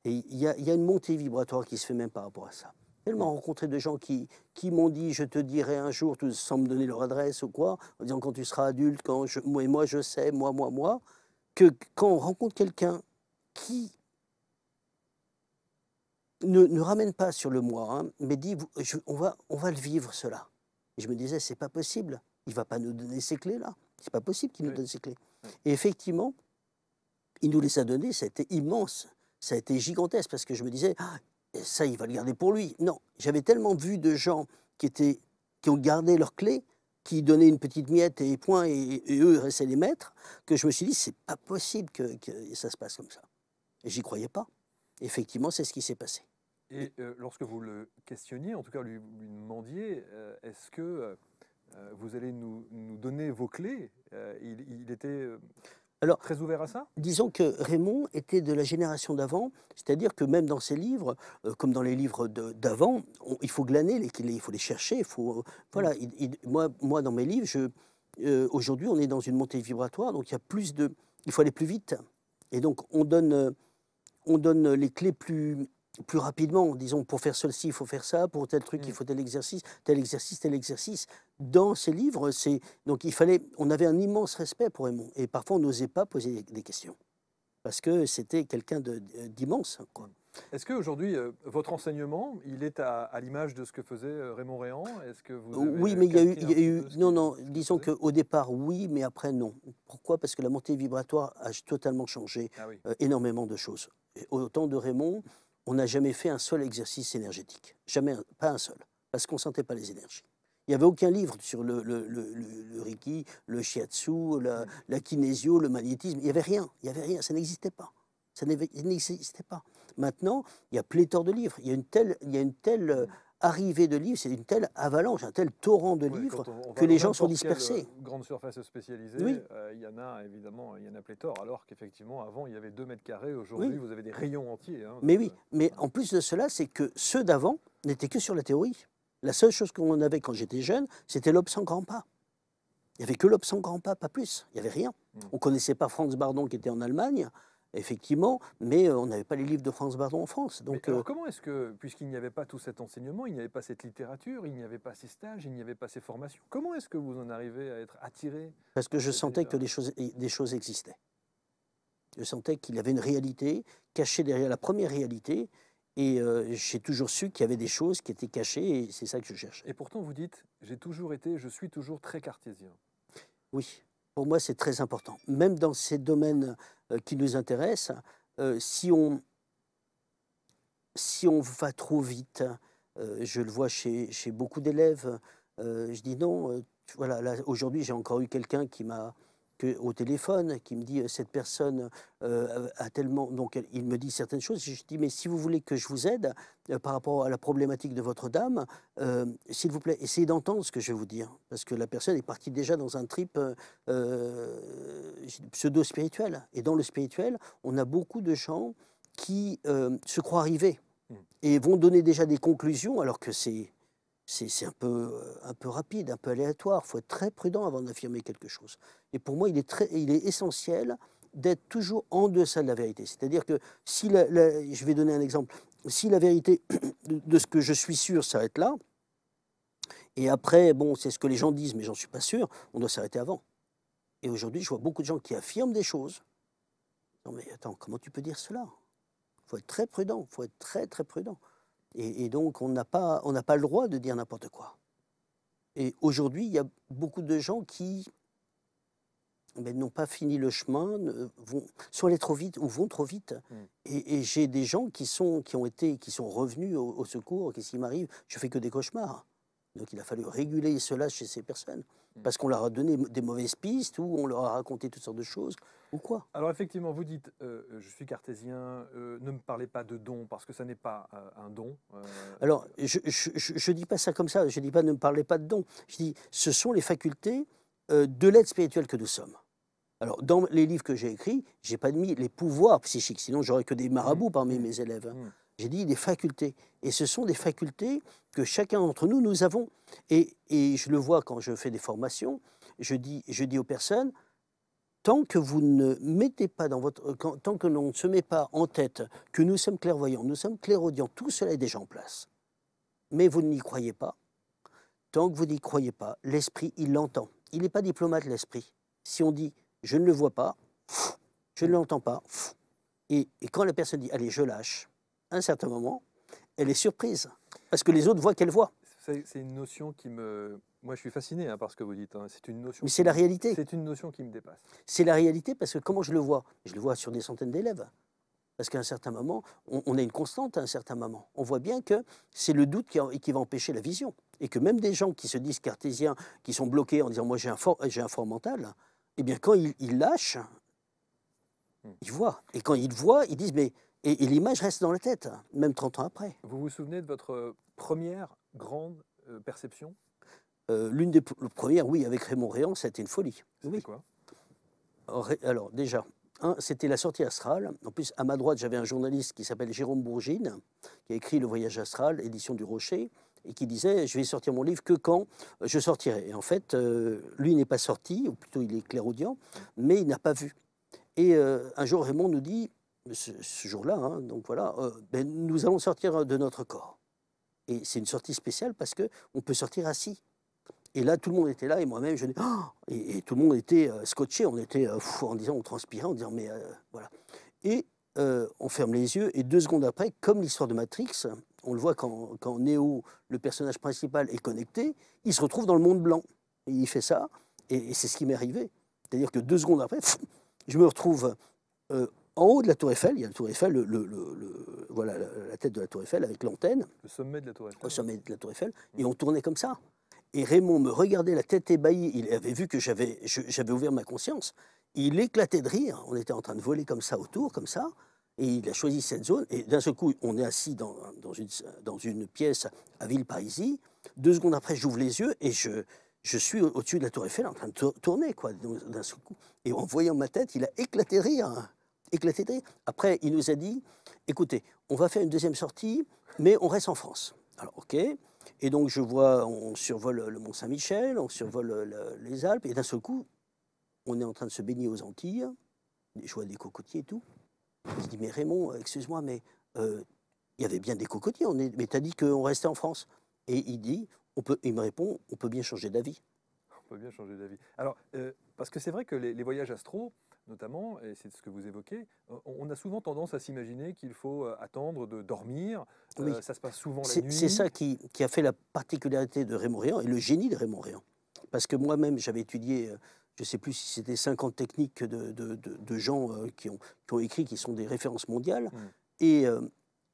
et il y a une montée vibratoire qui se fait même par rapport à ça. Tellement rencontré de gens qui m'ont dit « je te dirai un jour », sans me donner leur adresse ou quoi, en disant « quand tu seras adulte, moi je sais, moi », que quand on rencontre quelqu'un qui ne ramène pas sur le moi, hein, mais dit on va le vivre cela. Et je me disais, c'est pas possible, il va pas nous donner ces clés-là, c'est pas possible qu'il nous donne ces clés. Et effectivement, il nous les a données, ça a été immense, ça a été gigantesque, parce que je me disais, ah, ça, il va le garder pour lui. Non, j'avais tellement vu de gens qui ont gardé leurs clés, qui donnaient une petite miette et point, et eux restaient les maîtres, que je me suis dit, c'est pas possible que ça se passe comme ça. Et j'y croyais pas. Effectivement, c'est ce qui s'est passé. Et lorsque vous le questionniez, en tout cas lui demandiez, est-ce que vous allez nous donner vos clés? Il était Alors, très ouvert à ça? disons que Raymond était de la génération d'avant, c'est-à-dire que même dans ses livres, comme dans les livres d'avant, il faut glaner, il faut les chercher, il faut, voilà. Moi, dans mes livres, aujourd'hui, on est dans une montée vibratoire, donc il y a il faut aller plus vite. Et donc, on donne les clés plus rapidement. Disons, pour faire ceci, il faut faire ça. Pour tel truc, il faut tel exercice, tel exercice, tel exercice. Dans ces livres, donc on avait un immense respect pour Raymond. Et parfois, on n'osait pas poser des questions. Parce que c'était quelqu'un d'immense, quoi. Est-ce qu'aujourd'hui, votre enseignement, il est à l'image de ce que faisait Raymond Réan? Est-ce que vous avez Oui, mais il y a eu non, non, ce qu'il disons faisait? qu'au départ, oui, mais après, non. Pourquoi? Parce que la montée vibratoire a totalement changé Ah oui. énormément de choses. Et au temps de Raymond, on n'a jamais fait un seul exercice énergétique. Jamais, pas un seul. Parce qu'on ne sentait pas les énergies. Il n'y avait aucun livre sur le Reiki, le Shiatsu, la kinésio, le magnétisme. Il n'y avait rien. Il n'y avait rien. Ça n'existait pas. Ça n'existait pas. Maintenant, il y a pléthore de livres. Il y a une telle arrivée de livres, c'est une telle avalanche, un tel torrent de Oui, livres quand on que va les dans gens sont n'importe quelle dispersés. grande surface spécialisée, Oui. il y en a évidemment, il y en a pléthore, alors qu'effectivement, avant, il y avait 2 mètres carrés. Oui. Aujourd'hui, vous avez des rayons entiers. Hein, Mais oui, mais en plus de cela, c'est que ceux d'avant n'étaient que sur la théorie. La seule chose qu'on avait quand j'étais jeune, c'était l'aube sans grand pas. Il n'y avait que l'aube sans grand pas, pas plus. Il n'y avait rien. On ne connaissait pas Franz Bardon qui était en Allemagne, effectivement, mais on n'avait pas les livres de Franz Bardon en France. Mais Donc, alors comment est-ce que, puisqu'il n'y avait pas tout cet enseignement, il n'y avait pas cette littérature, il n'y avait pas ces stages, il n'y avait pas ces formations, comment est-ce que vous en arrivez à être attiré parce que par je cet sentais que univers-là? des choses existaient. Je sentais qu'il y avait une réalité cachée derrière la première réalité. Et j'ai toujours su qu'il y avait des choses qui étaient cachées, et c'est ça que je cherchais. Et pourtant, vous dites, je suis toujours très cartésien. Oui, pour moi, c'est très important. Même dans ces domaines qui nous intéressent, si on va trop vite, je le vois chez beaucoup d'élèves, je dis non, voilà, là, aujourd'hui, j'ai encore eu quelqu'un au téléphone, qui me dit cette personne a tellement. Donc, il me dit certaines choses. Je dis, mais si vous voulez que je vous aide par rapport à la problématique de votre dame, s'il vous plaît, essayez d'entendre ce que je vais vous dire. Parce que la personne est partie déjà dans un trip pseudo-spirituel. Et dans le spirituel, on a beaucoup de gens qui se croient arrivés et vont donner déjà des conclusions alors que c'est un peu rapide, un peu aléatoire. Il faut être très prudent avant d'affirmer quelque chose. Et pour moi, il est essentiel d'être toujours en deçà de la vérité. C'est-à-dire que si je vais donner un exemple, si la vérité de ce que je suis sûr s'arrête là, et après, bon, c'est ce que les gens disent, mais j'en suis pas sûr, on doit s'arrêter avant. Et aujourd'hui, je vois beaucoup de gens qui affirment des choses. Non mais attends, comment tu peux dire cela? Il faut être très prudent, il faut être très très prudent. Et donc, on n'a pas le droit de dire n'importe quoi. Et aujourd'hui, il y a beaucoup de gens qui n'ont pas fini le chemin, vont soit aller trop vite ou vont trop vite. Et j'ai des gens qui sont revenus au secours. Qu'est-ce qui m'arrive? Je fais que des cauchemars. Donc il a fallu réguler cela chez ces personnes. Parce qu'on leur a donné des mauvaises pistes, ou on leur a raconté toutes sortes de choses, ou quoi. Alors effectivement, vous dites, je suis cartésien, ne me parlez pas de don, parce que ça n'est pas un don. Alors, je dis pas ça comme ça, je dis pas ne me parlez pas de dons. Je dis, ce sont les facultés de l'aide spirituelle que nous sommes. Alors, dans les livres que j'ai écrits, j'ai pas mis les pouvoirs psychiques, sinon j'aurais que des marabouts parmi mes élèves. Hein. J'ai dit des facultés. Et ce sont des facultés que chacun d'entre nous, nous avons. Et je le vois quand je fais des formations, je dis aux personnes, tant que vous ne mettez pas tant que l'on ne se met pas en tête que nous sommes clairvoyants, nous sommes clairaudients, tout cela est déjà en place. Mais vous n'y croyez pas. Tant que vous n'y croyez pas, l'esprit, il l'entend. Il n'est pas diplomate, l'esprit. Si on dit, je ne le vois pas, je ne l'entends pas, et quand la personne dit, allez, je lâche, à un certain moment, elle est surprise, parce que les autres voient qu'elle voit. C'est une notion qui me... Moi, je suis fasciné par ce que vous dites. Hein. C'est une notion. Mais c'est la réalité. C'est une notion qui me dépasse. C'est la réalité, parce que comment je le vois sur des centaines d'élèves. Parce qu'à un certain moment, on a une constante à un certain moment. On voit bien que c'est le doute qui va empêcher la vision. Et que même des gens qui se disent cartésiens, qui sont bloqués en disant « moi j'ai un fort mental », eh bien quand ils lâchent, ils voient. Et quand ils voient, ils disent « mais… » Et l'image reste dans la tête, même 30 ans après. Vous vous souvenez de votre première grande perception? L'une des premières, oui, avec Raymond Réan, ça a été une folie. C'était Oui. quoi? Alors déjà, c'était la sortie astrale. En plus, à ma droite, j'avais un journaliste qui s'appelle Jérôme Bourgine, qui a écrit Le Voyage astral, édition du Rocher, et qui disait « je vais sortir mon livre que quand je sortirai ». Et en fait, lui n'est pas sorti, ou plutôt il est clairaudient, mais il n'a pas vu. Et un jour, Raymond nous dit, ce jour-là, hein, donc voilà, ben, nous allons sortir de notre corps. Et c'est une sortie spéciale parce qu'on peut sortir assis. Et là, tout le monde était là, et moi-même, je dis oh, et tout le monde était scotché, on était en disant, on transpirait, en disant, mais voilà. Et on ferme les yeux, et 2 secondes après, comme l'histoire de Matrix, on le voit quand Neo, le personnage principal, est connecté, il se retrouve dans le monde blanc. Et il fait ça, et c'est ce qui m'est arrivé. C'est-à-dire que 2 secondes après, je me retrouve en haut de la Tour Eiffel. Il y a la Tour Eiffel, voilà, la tête de la Tour Eiffel avec l'antenne. Le sommet de la Tour Eiffel. Au sommet de la Tour Eiffel, et on tournait comme ça. Et Raymond me regardait la tête ébahie, il avait vu que j'avais ouvert ma conscience, il éclatait de rire, on était en train de voler comme ça autour, comme ça, et il a choisi cette zone, et d'un seul coup, on est assis dans une pièce à Villeparisis, 2 secondes après, j'ouvre les yeux, et je suis au-dessus de la Tour Eiffel en train de tourner, quoi, d'un seul coup. Et en voyant ma tête, il a éclaté de rire, hein, éclaté de rire. Après, il nous a dit, écoutez, on va faire une deuxième sortie, mais on reste en France. Alors, ok. Et donc, je vois, on survole le Mont-Saint-Michel, on survole les Alpes, et d'un seul coup, on est en train de se baigner aux Antilles, je vois des cocotiers et tout. Je dis, mais Raymond, excuse-moi, mais il y avait bien des cocotiers, mais t'as dit qu'on restait en France. Et il me répond, on peut bien changer d'avis. On peut bien changer d'avis. Alors, parce que c'est vrai que les voyages astro, notamment, et c'est ce que vous évoquez, on a souvent tendance à s'imaginer qu'il faut attendre de dormir. Oui. Ça se passe souvent la nuit. C'est ça qui a fait la particularité de Raymond Réan et le génie de Raymond Réan. Parce que moi-même, j'avais étudié, je ne sais plus si c'était 50 techniques de gens qui ont écrit, qui sont des références mondiales, et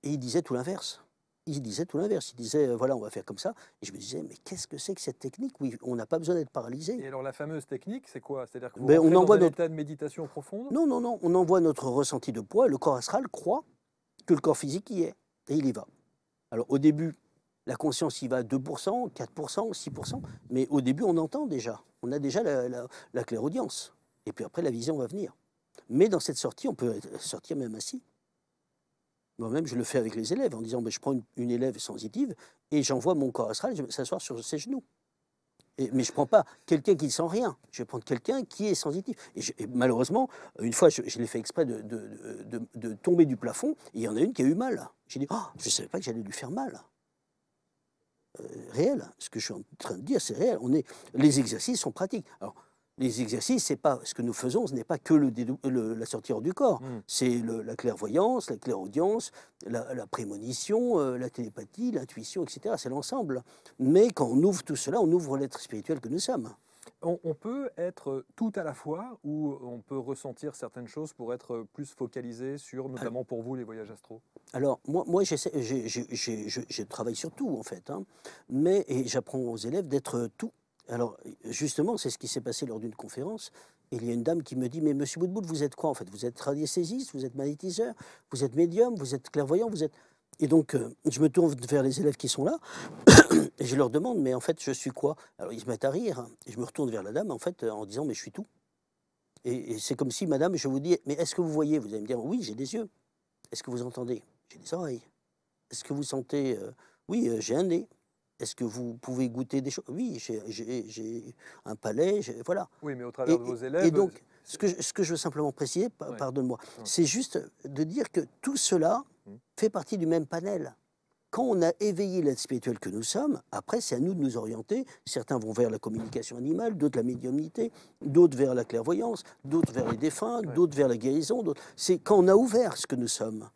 ils disaient tout l'inverse. Il disait tout l'inverse. Il disait, voilà, on va faire comme ça. Et je me disais, mais qu'est-ce que c'est que cette technique? Oui, on n'a pas besoin d'être paralysé. Et alors, la fameuse technique, c'est quoi? C'est-à-dire que vous Ben, rentrez dans un état de méditation profonde? Non, non, non. On envoie notre ressenti de poids. Le corps astral croit que le corps physique y est. Et il y va. Alors, au début, la conscience y va à 2%, 4%, 6%. Mais au début, on entend déjà. On a déjà la clairaudience. Et puis après, la vision va venir. Mais dans cette sortie, on peut sortir même assis. Moi-même, je le fais avec les élèves en disant, ben, je prends une élève sensitive et j'envoie mon corps astral s'asseoir sur ses genoux. Mais je ne prends pas quelqu'un qui ne sent rien. Je vais prendre quelqu'un qui est sensitif. Et malheureusement, une fois, je l'ai fait exprès de tomber du plafond, et il y en a une qui a eu mal. J'ai dit, oh, je ne savais pas que j'allais lui faire mal. Réel. Ce que je suis en train de dire, c'est réel. Les exercices sont pratiques. Alors, les exercices, c'est pas ce que nous faisons, ce n'est pas que la sortie hors du corps. C'est la clairvoyance, la clairaudience, la prémonition, la télépathie, l'intuition, etc. C'est l'ensemble. Mais quand on ouvre tout cela, on ouvre l'être spirituel que nous sommes. On peut être tout à la fois, ou on peut ressentir certaines choses pour être plus focalisé sur, notamment pour vous, les voyages astro? Alors, moi je travaille sur tout, en fait. Hein, et j'apprends aux élèves d'être tout. Alors, justement, c'est ce qui s'est passé lors d'une conférence. Et il y a une dame qui me dit, mais monsieur Boutboul, vous êtes quoi, en fait? Vous êtes radiesthésiste, vous êtes magnétiseur, vous êtes médium, vous êtes clairvoyant, vous êtes… Et donc, je me tourne vers les élèves qui sont là, et je leur demande, mais en fait, je suis quoi? Alors, ils se mettent à rire, et je me retourne vers la dame, en fait, en disant, mais je suis tout. Et c'est comme si, madame, je vous dis, mais est-ce que vous voyez? Vous allez me dire, oui, j'ai des yeux. Est-ce que vous entendez? J'ai des oreilles. Est-ce que vous sentez? Oui, j'ai un nez. Est-ce que vous pouvez goûter des choses? Oui, j'ai un palais, voilà. Oui, mais au travers de vos élèves… Et donc, ce que je veux simplement préciser, pardonne-moi, c'est juste de dire que tout cela fait partie du même panel. Quand on a éveillé l'être spirituel que nous sommes, après, c'est à nous de nous orienter. Certains vont vers la communication animale, d'autres la médiumnité, d'autres vers la clairvoyance, d'autres vers les défunts, d'autres vers la guérison. C'est quand on a ouvert ce que nous sommes.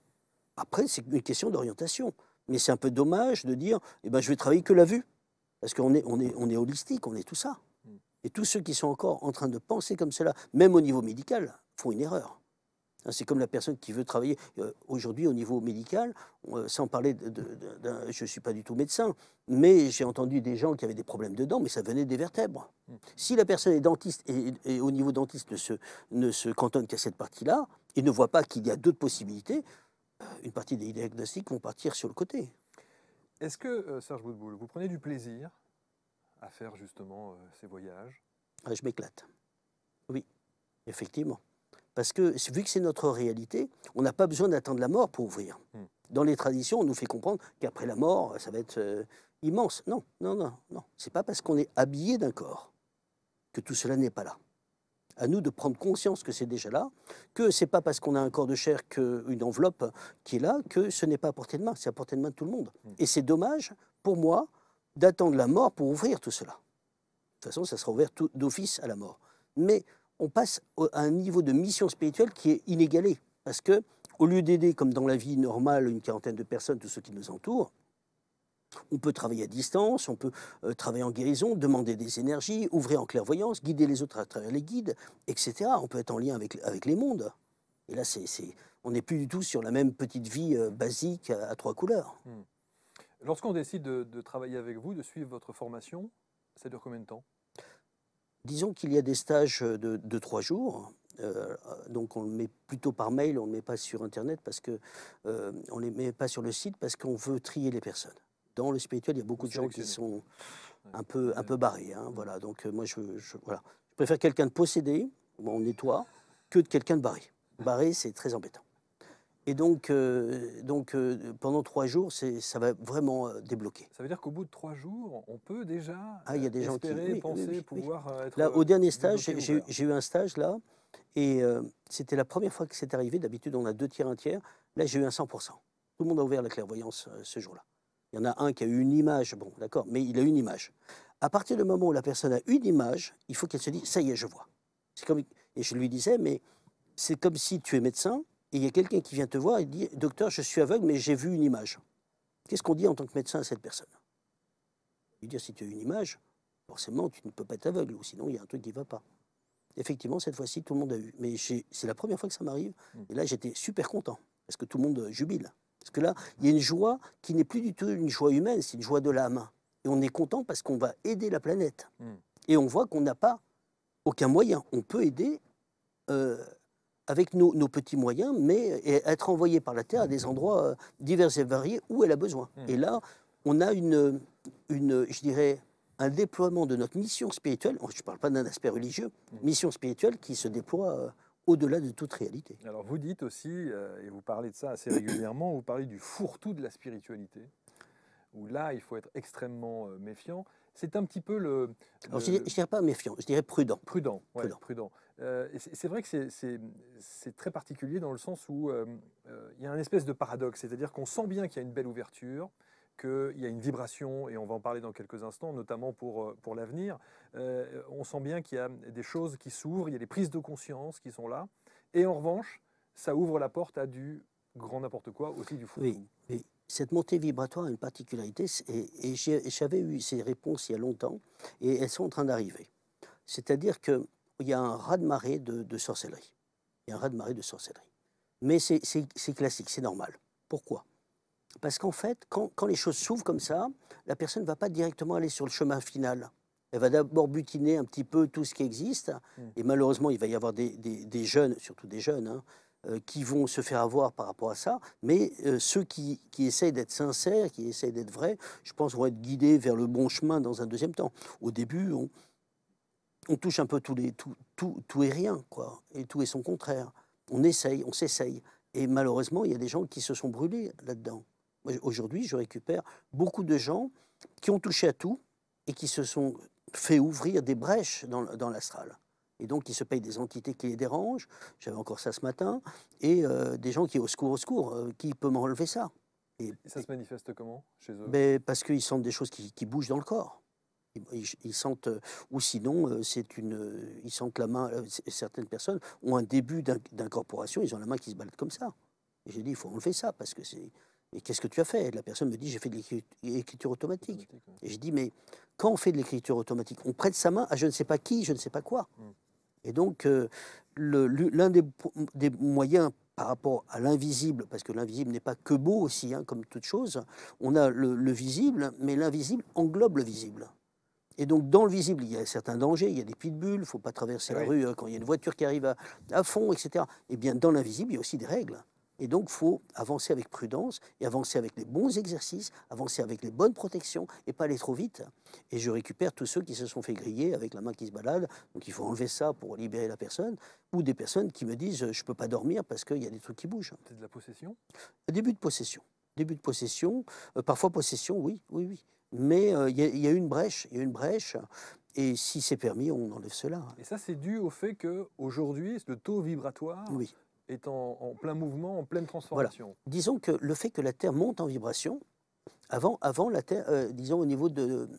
Après, c'est une question d'orientation. Mais c'est un peu dommage de dire, eh ben, je vais travailler que la vue. Parce qu'on est holistique, on est tout ça. Et tous ceux qui sont encore en train de penser comme cela, même au niveau médical, font une erreur. C'est comme la personne qui veut travailler. Aujourd'hui, au niveau médical, sans parler je ne suis pas du tout médecin, mais j'ai entendu des gens qui avaient des problèmes de dents, mais ça venait des vertèbres. Si la personne est dentiste et au niveau dentiste ne se cantonne qu'à cette partie-là, et ne voit pas qu'il y a d'autres possibilités, une partie des diagnostics vont partir sur le côté. Est-ce que, Serge Boutboul, vous prenez du plaisir à faire justement ces voyages? Je m'éclate. Oui, effectivement. Parce que vu que c'est notre réalité, on n'a pas besoin d'attendre la mort pour ouvrir. Dans les traditions, on nous fait comprendre qu'après la mort, ça va être immense. Non, non, non, non. C'est pas parce qu'on est habillé d'un corps que tout cela n'est pas là. À nous de prendre conscience que c'est déjà là, que c'est pas parce qu'on a un corps de chair qu'une enveloppe qui est là, que ce n'est pas à portée de main, c'est à portée de main de tout le monde. Et c'est dommage, pour moi, d'attendre la mort pour ouvrir tout cela. De toute façon, ça sera ouvert d'office à la mort. Mais on passe à un niveau de mission spirituelle qui est inégalé. Parce que, au lieu d'aider, comme dans la vie normale, une quarantaine de personnes, tous ceux qui nous entourent, on peut travailler à distance, on peut travailler en guérison, demander des énergies, ouvrir en clairvoyance, guider les autres à travers les guides, etc. On peut être en lien avec les mondes. Et là, on n'est plus du tout sur la même petite vie basique à 3 couleurs. Lorsqu'on décide de travailler avec vous, de suivre votre formation, ça dure combien de temps? Disons qu'il y a des stages de 3 jours. Donc on le met plutôt par mail, on ne le met pas sur Internet, parce que on ne les met pas sur le site, parce qu'on veut trier les personnes. Dans le spirituel, il y a beaucoup de gens qui sont un peu barrés. Hein, voilà. Donc moi, voilà. Je préfère quelqu'un de possédé, où on nettoie, que de quelqu'un de barré. Barré, c'est très embêtant. Et donc pendant 3 jours, ça va vraiment débloquer. Ça veut dire qu'au bout de 3 jours, on peut déjà il y a des gens espérer, penser, pouvoir être... Là, au dernier stage, j'ai eu un stage là, et c'était la première fois que c'est arrivé. D'habitude, on a 2 tiers, 1 tiers. Là, j'ai eu un 100%. Tout le monde a ouvert la clairvoyance ce jour-là. Il y en a un qui a eu une image, bon, d'accord, mais il a une image. À partir du moment où la personne a une image, il faut qu'elle se dise, ça y est, je vois. Et je lui disais, mais c'est comme si tu es médecin, et il y a quelqu'un qui vient te voir et dit, docteur, je suis aveugle, mais j'ai vu une image. Qu'est-ce qu'on dit en tant que médecin à cette personne? Lui dire, si tu as une image, forcément, tu ne peux pas être aveugle, ou sinon, il y a un truc qui ne va pas. Effectivement, cette fois-ci, tout le monde a eu. Mais c'est la première fois que ça m'arrive, et là, j'étais super content, parce que tout le monde jubile. Parce que là, il y a une joie qui n'est plus du tout une joie humaine, c'est une joie de l'âme. Et on est content parce qu'on va aider la planète. Et on voit qu'on n'a pas aucun moyen. On peut aider avec nos petits moyens, mais être envoyé par la Terre à des endroits divers et variés où elle a besoin. Et là, on a je dirais, un déploiement de notre mission spirituelle, je ne parle pas d'un aspect religieux, mission spirituelle qui se déploie au-delà de toute réalité. Alors vous dites aussi, et vous parlez de ça assez régulièrement, vous parlez du fourre-tout de la spiritualité, où là, il faut être extrêmement méfiant. C'est un petit peu le... Alors, je ne dirais pas méfiant, je dirais prudent. Prudent, ouais, prudent. C'est vrai que c'est très particulier dans le sens où il y a un espèce de paradoxe, c'est-à-dire qu'on sent bien qu'il y a une belle ouverture, qu'il y a une vibration, et on va en parler dans quelques instants, notamment pour l'avenir. On sent bien qu'il y a des choses qui s'ouvrent, il y a des prises de conscience qui sont là, et en revanche, ça ouvre la porte à du grand n'importe quoi, aussi du fourre-tout. Oui. Cette montée vibratoire a une particularité, et j'avais eu ces réponses il y a longtemps, et elles sont en train d'arriver. C'est-à-dire qu'il y a un raz-de-marée de sorcellerie. Il y a un raz-de-marée de sorcellerie. Mais c'est classique, c'est normal. Pourquoi? Parce qu'en fait, quand les choses s'ouvrent comme ça, la personne ne va pas directement aller sur le chemin final. Elle va d'abord butiner un petit peu tout ce qui existe. Et malheureusement, il va y avoir des jeunes, surtout des jeunes, hein, qui vont se faire avoir par rapport à ça. Mais ceux qui essayent d'être sincères, qui essayent d'être vrais, je pense, vont être guidés vers le bon chemin dans un deuxième temps. Au début, on touche un peu tout et rien, quoi. Et tout et son contraire. On essaye, on s'essaye. Et malheureusement, il y a des gens qui se sont brûlés là-dedans. Aujourd'hui, je récupère beaucoup de gens qui ont touché à tout et qui se sont fait ouvrir des brèches dans l'astral. Et donc, ils se payent des entités qui les dérangent. J'avais encore ça ce matin. Et des gens qui, au secours, qui peut m'enlever ça? Et ça se manifeste comment chez eux? Parce qu'ils sentent des choses qui bougent dans le corps. Ils sentent, ou sinon, ils sentent la main. Certaines personnes ont un début d'incorporation, ils ont la main qui se balade comme ça. Et j'ai dit, il faut enlever ça, parce que c'est... Et qu'est-ce que tu as fait? La personne me dit, j'ai fait de l'écriture automatique. Et je dis, mais quand on fait de l'écriture automatique, on prête sa main à je ne sais pas qui, je ne sais pas quoi. Et donc, l'un des moyens par rapport à l'invisible, parce que l'invisible n'est pas que beau aussi, hein, comme toute chose, on a le visible, mais l'invisible englobe le visible. Et donc, dans le visible, il y a certains dangers, il y a des pitbulls, il ne faut pas traverser la rue quand il y a une voiture qui arrive à fond, etc. Eh bien, dans l'invisible, il y a aussi des règles. Et donc, il faut avancer avec prudence et avancer avec les bons exercices, avancer avec les bonnes protections et pas aller trop vite. Et je récupère tous ceux qui se sont fait griller avec la main qui se balade. Donc, il faut enlever ça pour libérer la personne. Ou des personnes qui me disent « je ne peux pas dormir parce qu'il y a des trucs qui bougent ». C'est de la possession? Début de possession. Début de possession. Parfois possession, oui, oui, oui. Mais il y a une brèche, il y a une brèche. Et si c'est permis, on enlève cela. Et ça, c'est dû au fait qu'aujourd'hui, le taux vibratoire Oui. est en plein mouvement, en pleine Voilà. transformation. Disons que le fait que la Terre monte en vibration, avant la Terre, disons au niveau de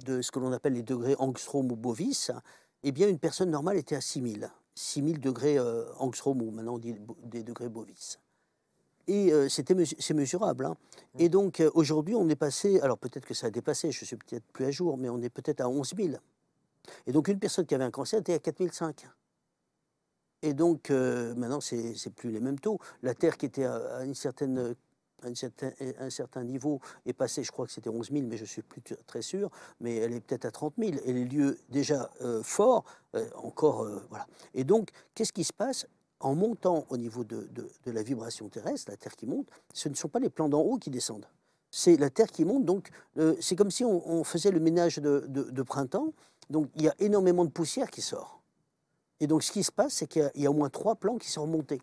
ce que l'on appelle les degrés angstrom ou bovis, eh bien une personne normale était à 6000 degrés angstrom, ou maintenant on dit des degrés bovis. Et c'est mesurable. Hein. Et donc aujourd'hui, on est passé, alors peut-être que ça a dépassé, je suis peut-être plus à jour, mais on est peut-être à 11 000. Et donc une personne qui avait un cancer était à 4005. Et donc maintenant, c'est plus les mêmes taux. La Terre qui était à un certain niveau est passée, je crois que c'était 11 000, mais je ne suis plus très sûr, mais elle est peut-être à 30 000. Et les lieux déjà forts, encore, voilà. Et donc, qu'est-ce qui se passe? En montant au niveau de la vibration terrestre, la Terre qui monte, ce ne sont pas les plans d'en haut qui descendent. C'est la Terre qui monte, donc c'est comme si on faisait le ménage de printemps. Donc il y a énormément de poussière qui sort. Et donc ce qui se passe, c'est qu'il y a au moins 3 plans qui sont remontés.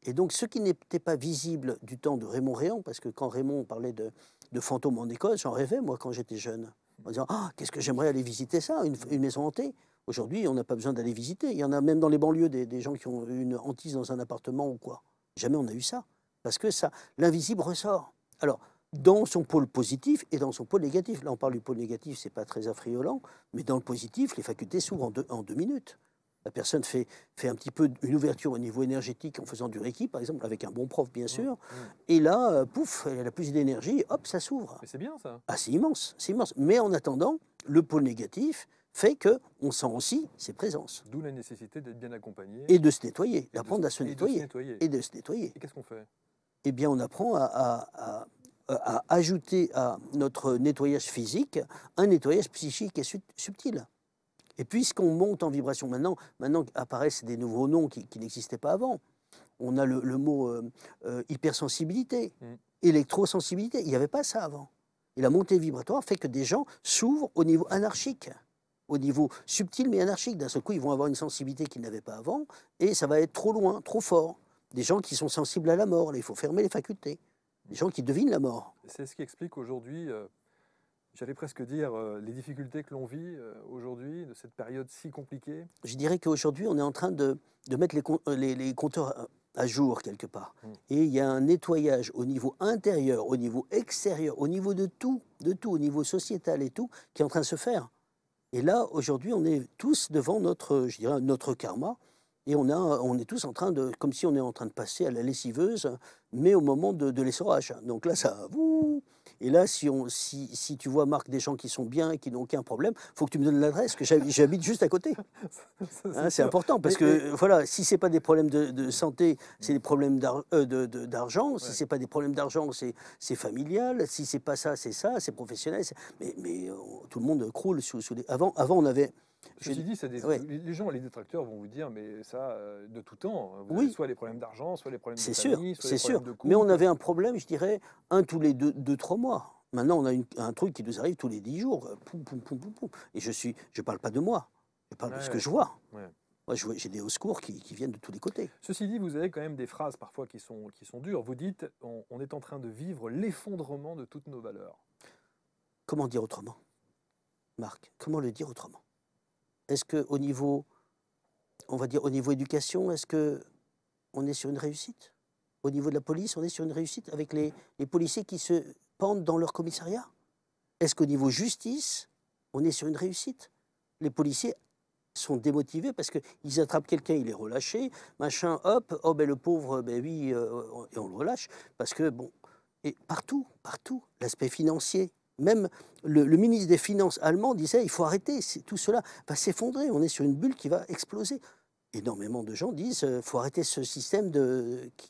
Et donc ce qui n'était pas visible du temps de Raymond Réan, parce que quand Raymond parlait de fantômes en école, j'en rêvais moi quand j'étais jeune, en disant « Ah, qu'est-ce que j'aimerais aller visiter ça, une maison hantée ». Aujourd'hui, on n'a pas besoin d'aller visiter. Il y en a même dans les banlieues des gens qui ont une hantise dans un appartement ou quoi. Jamais on n'a eu ça. Parce que ça, l'invisible ressort. Alors, dans son pôle positif et dans son pôle négatif. Là, on parle du pôle négatif, c'est pas très affriolant, mais dans le positif, les facultés s'ouvrent en 2 minutes. La personne fait un petit peu une ouverture au niveau énergétique en faisant du Reiki, par exemple, avec un bon prof, bien sûr. Et là, pouf, elle a plus d'énergie, hop, ça s'ouvre. Mais c'est bien, ça. Ah, c'est immense, c'est immense. Mais en attendant, le pôle négatif fait qu'on sent aussi ses présences. D'où la nécessité d'être bien accompagné. Et de se nettoyer, d'apprendre à se nettoyer. Et de se nettoyer. Et qu'est-ce qu'on fait? Eh bien, on apprend à ajouter à notre nettoyage physique un nettoyage psychique et subtil. Et puisqu'on monte en vibration, maintenant apparaissent des nouveaux noms qui n'existaient pas avant. On a le mot hypersensibilité, électrosensibilité. Il n'y avait pas ça avant. Et la montée vibratoire fait que des gens s'ouvrent au niveau anarchique, au niveau subtil mais anarchique. D'un seul coup, ils vont avoir une sensibilité qu'ils n'avaient pas avant, et ça va être trop loin, trop fort. Des gens qui sont sensibles à la mort, là, il faut fermer les facultés. Des gens qui devinent la mort. C'est ce qui explique aujourd'hui, j'allais presque dire, les difficultés que l'on vit aujourd'hui, de cette période si compliquée. Je dirais qu'aujourd'hui, on est en train de mettre les compteurs à jour quelque part. Et il y a un nettoyage au niveau intérieur, au niveau extérieur, au niveau de tout, au niveau sociétal et tout, qui est en train de se faire. Et là, aujourd'hui, on est tous devant notre karma. Et on est tous en train comme si on est en train de passer à la lessiveuse, mais au moment de l'essorage. Donc là, ça... Et là, si tu vois, Marc, des gens qui sont bien et qui n'ont aucun problème, il faut que tu me donnes l'adresse, que j'habite juste à côté. Hein, c'est important, parce que voilà, si ce n'est pas des problèmes de santé, c'est des problèmes d'argent. Si ce n'est pas des problèmes d'argent, c'est familial. Si ce n'est pas ça, c'est professionnel. Mais tout le monde croule sous des... Avant, on avait... Ceci dit, les gens, les détracteurs vont vous dire, mais ça, de tout temps, vous avez soit les problèmes d'argent, soit les problèmes de famille, soit les problèmes de couple. Mais on avait un problème, je dirais, tous les 2-3 mois. Maintenant, on a un truc qui nous arrive tous les 10 jours. Et je parle pas de moi, je parle de ce que je vois. Moi, j'ai des secours qui viennent de tous les côtés. Ceci dit, vous avez quand même des phrases parfois qui sont dures. Vous dites, on est en train de vivre l'effondrement de toutes nos valeurs. Comment dire autrement, Marc? Comment le dire autrement? Est-ce qu'au niveau, on va dire, au niveau éducation, est-ce qu'on est sur une réussite? Au niveau de la police, on est sur une réussite avec les policiers qui se pendent dans leur commissariat? Est-ce qu'au niveau justice, on est sur une réussite? Les policiers sont démotivés parce qu'ils attrapent quelqu'un, il est relâché, machin, hop, oh ben le pauvre, ben oui, et on le relâche. Parce que, bon, et partout, l'aspect financier, Même le ministre des Finances allemand disait il faut arrêter, tout cela va s'effondrer, on est sur une bulle qui va exploser. Énormément de gens disent il faut arrêter ce système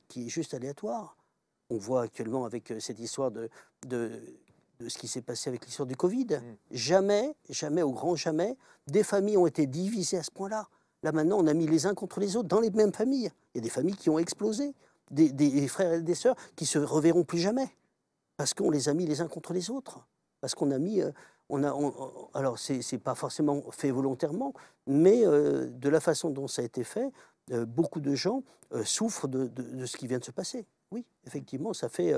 qui est juste aléatoire. On voit actuellement avec cette histoire de ce qui s'est passé avec l'histoire du Covid. Jamais, jamais, au grand jamais, des familles ont été divisées à ce point-là. Là maintenant, on a mis les uns contre les autres dans les mêmes familles. Il y a des familles qui ont explosé, des frères et des sœurs qui se reverront plus jamais, parce qu'on les a mis les uns contre les autres. Parce qu'on a mis... alors, c'est pas forcément fait volontairement, mais de la façon dont ça a été fait, beaucoup de gens souffrent de ce qui vient de se passer. Oui, effectivement, ça fait,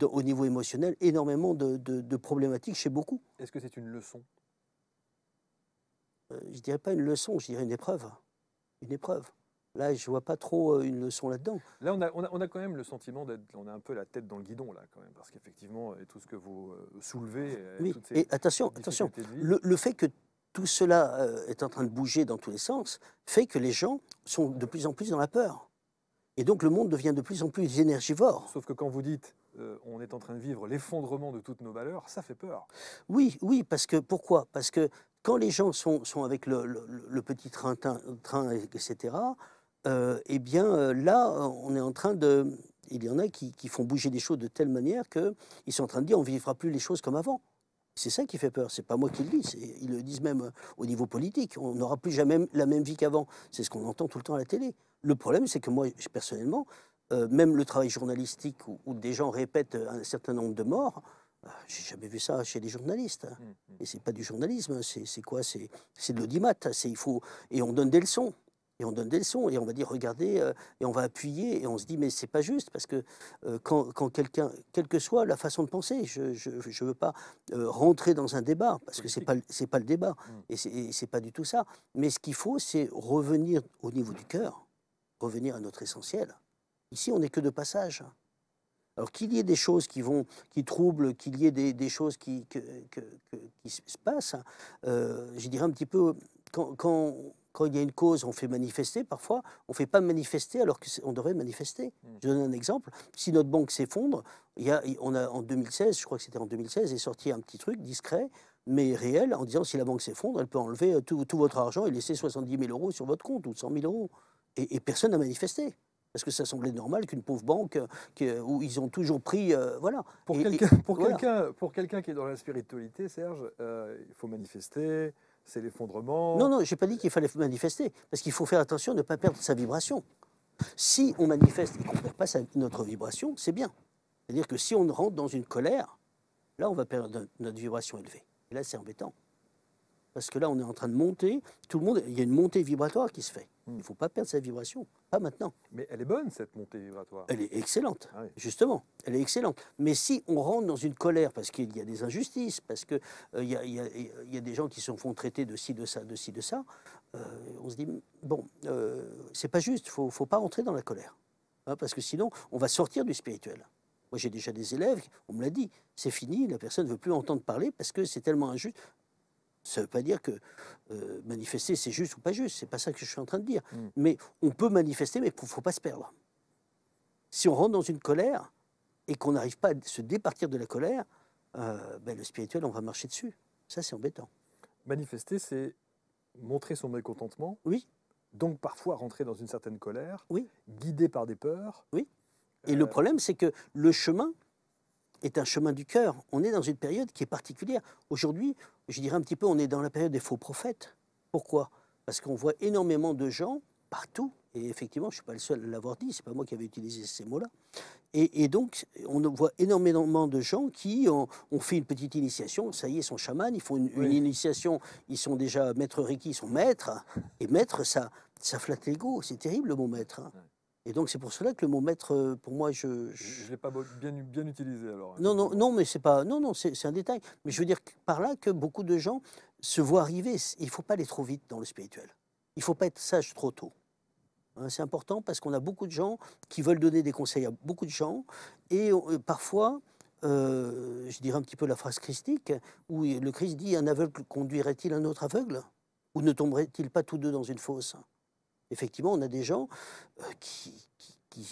au niveau émotionnel, énormément de problématiques chez beaucoup. Est-ce que c'est une leçon? Je dirais pas une leçon, je dirais une épreuve. Une épreuve. Là, je vois pas trop une leçon là-dedans. Là, on a quand même le sentiment d'être, on a un peu la tête dans le guidon, là, quand même, parce qu'effectivement, et tout ce que vous soulevez... Oui, toutes ces et attention, le fait que tout cela est en train de bouger dans tous les sens fait que les gens sont de plus en plus dans la peur. Et donc, le monde devient de plus en plus énergivore. Sauf que quand vous dites on est en train de vivre l'effondrement de toutes nos valeurs, ça fait peur. Oui, oui, parce que pourquoi? Parce que quand les gens sont avec le petit train, etc., eh bien là, on est en train de... Il y en a qui font bouger les choses de telle manière qu'ils sont en train de dire on ne vivra plus les choses comme avant. C'est ça qui fait peur, c'est pas moi qui le dis, ils le disent même au niveau politique. On n'aura plus jamais la même vie qu'avant. C'est ce qu'on entend tout le temps à la télé. Le problème, c'est que moi, personnellement, même le travail journalistique où des gens répètent un certain nombre de morts, j'ai jamais vu ça chez les journalistes. Et c'est pas du journalisme, c'est quoi? C'est de l'audimat. Et on donne des leçons. Et on donne des leçons, et on va dire, regardez, et on va appuyer, et on se dit, mais c'est pas juste, parce que quand quelqu'un, quelle que soit la façon de penser, je veux pas rentrer dans un débat, parce que c'est pas le débat, et c'est pas du tout ça. Mais ce qu'il faut, c'est revenir au niveau du cœur, revenir à notre essentiel. Ici, on n'est que de passage. Alors qu'il y ait des choses qui troublent, qu'il y ait des choses qui se passent, je dirais un petit peu, quand il y a une cause, on fait manifester parfois, on ne fait pas manifester alors qu'on devrait manifester. Je donne un exemple, si notre banque s'effondre, on a en 2016, je crois que c'était en 2016, est sorti un petit truc discret, mais réel, en disant si la banque s'effondre, elle peut enlever tout votre argent et laisser 70 000 € sur votre compte ou 100 000 €. Et personne n'a manifesté. Parce que ça semblait normal qu'une pauvre banque, où ils ont toujours pris... voilà. Pour quelqu'un qui est dans la spiritualité, Serge, il faut manifester, c'est l'effondrement. Non, non, je n'ai pas dit qu'il fallait manifester, parce qu'il faut faire attention de ne pas perdre sa vibration. Si on manifeste et qu'on ne perd pas notre vibration, c'est bien. C'est-à-dire que si on rentre dans une colère, là, on va perdre notre vibration élevée. Et là, c'est embêtant. Parce que là, on est en train de monter, tout le monde, il y a une montée vibratoire qui se fait. Il ne faut pas perdre sa vibration, pas maintenant. Mais elle est bonne, cette montée vibratoire. Elle est excellente, oui. Justement, elle est excellente. Mais si on rentre dans une colère, parce qu'il y a des injustices, parce qu'il y a des gens qui se font traiter de ci, de ça, de ci, de ça, on se dit, bon, c'est pas juste, il ne faut pas rentrer dans la colère. Hein, parce que sinon, on va sortir du spirituel. Moi, j'ai déjà des élèves, on me l'a dit, c'est fini, la personne ne veut plus entendre parler parce que c'est tellement injuste. Ça ne veut pas dire que manifester, c'est juste ou pas juste. C'est pas ça que je suis en train de dire. Mais on peut manifester, mais il ne faut pas se perdre. Si on rentre dans une colère et qu'on n'arrive pas à se départir de la colère, le spirituel, on va marcher dessus. Ça, c'est embêtant. Manifester, c'est montrer son mécontentement. Oui. Donc parfois rentrer dans une certaine colère. Oui. Guidé par des peurs. Oui. Et le problème, c'est que le chemin est un chemin du cœur. On est dans une période qui est particulière. Aujourd'hui, je dirais un petit peu, on est dans la période des faux prophètes. Pourquoi? Parce qu'on voit énormément de gens partout, et effectivement, je ne suis pas le seul à l'avoir dit, c'est pas moi qui avais utilisé ces mots-là. Et donc, on voit énormément de gens qui ont fait une petite initiation, ça y est, ils sont chamans, ils font une initiation, ils sont déjà maîtres Reiki, ils sont maîtres, et maître, ça flatte l'ego, c'est terrible le mot maître. Hein. Et donc, c'est pour cela que le mot maître, pour moi, je ne l'ai pas bien utilisé, alors. Non, mais c'est pas... Non, c'est un détail. Mais je veux dire par là que beaucoup de gens se voient arriver. Il ne faut pas aller trop vite dans le spirituel. Il ne faut pas être sage trop tôt. Hein, c'est important parce qu'on a beaucoup de gens qui veulent donner des conseils à beaucoup de gens. Et parfois, je dirais un petit peu la phrase christique, où le Christ dit « Un aveugle conduirait-il un autre aveugle? Ou ne tomberaient-ils pas tous deux dans une fosse ?» Effectivement, on a des gens qui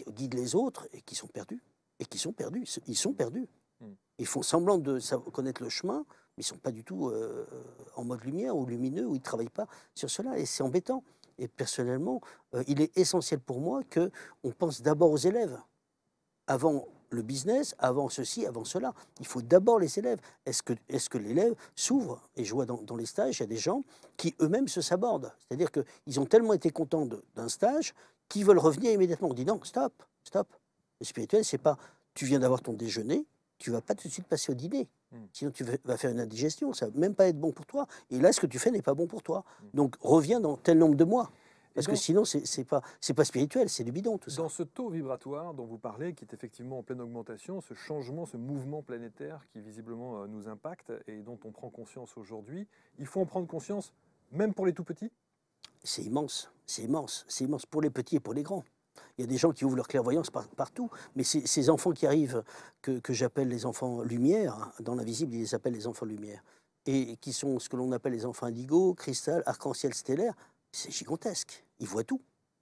guident les autres et qui sont perdus. Et qui sont perdus. Ils sont perdus. Ils font semblant de connaître le chemin, mais ils ne sont pas du tout en mode lumière ou lumineux, ou ils ne travaillent pas sur cela, et c'est embêtant. Et personnellement, il est essentiel pour moi qu'on pense d'abord aux élèves, avant le business, avant ceci, avant cela. Il faut d'abord les élèves. Est-ce que l'élève s'ouvre? Et je vois dans les stages, il y a des gens qui eux-mêmes se sabordent. C'est-à-dire qu'ils ont tellement été contents d'un stage qu'ils veulent revenir immédiatement. On dit non, stop, stop. Le spirituel, c'est pas tu viens d'avoir ton déjeuner, tu vas pas tout de suite passer au dîner. Sinon, tu vas faire une indigestion, ça va même pas être bon pour toi. Et là, ce que tu fais n'est pas bon pour toi. Donc, reviens dans tel nombre de mois. Parce que sinon, c'est pas spirituel, c'est du bidon, tout ça. Dans ce taux vibratoire dont vous parlez, qui est effectivement en pleine augmentation, ce changement, ce mouvement planétaire qui visiblement nous impacte et dont on prend conscience aujourd'hui, il faut en prendre conscience même pour les tout petits? C'est immense, c'est immense, c'est immense pour les petits et pour les grands. Il y a des gens qui ouvrent leur clairvoyance partout, mais ces enfants qui arrivent, que j'appelle les enfants lumière, hein, dans l'invisible, ils les appellent les enfants lumière, et qui sont ce que l'on appelle les enfants indigo, cristal, arc-en-ciel stellaire, c'est gigantesque. Ils voient tout,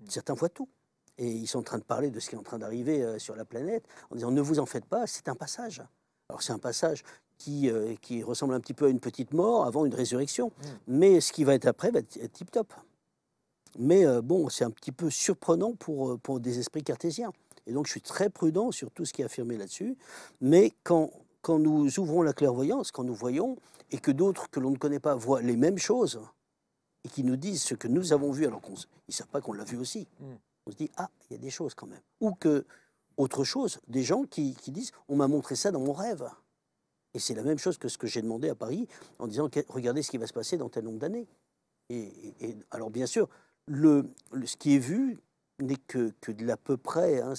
certains voient tout. Et ils sont en train de parler de ce qui est en train d'arriver sur la planète, en disant ne vous en faites pas, c'est un passage. Alors c'est un passage qui ressemble un petit peu à une petite mort avant une résurrection, mais ce qui va être après va être tip-top. Mais bon, c'est un petit peu surprenant pour des esprits cartésiens. Et donc, je suis très prudent sur tout ce qui est affirmé là-dessus. Mais quand nous ouvrons la clairvoyance, quand nous voyons, et que d'autres que l'on ne connaît pas voient les mêmes choses, et qui nous disent ce que nous avons vu, alors qu'ils ne savent pas qu'on l'a vu aussi, on se dit, ah, il y a des choses quand même. Ou que, autre chose, des gens qui disent, on m'a montré ça dans mon rêve. Et c'est la même chose que ce que j'ai demandé à Paris, en disant, regardez ce qui va se passer dans tel nombre d'années. Et alors, bien sûr, ce qui est vu n'est que de l'à peu près. Hein,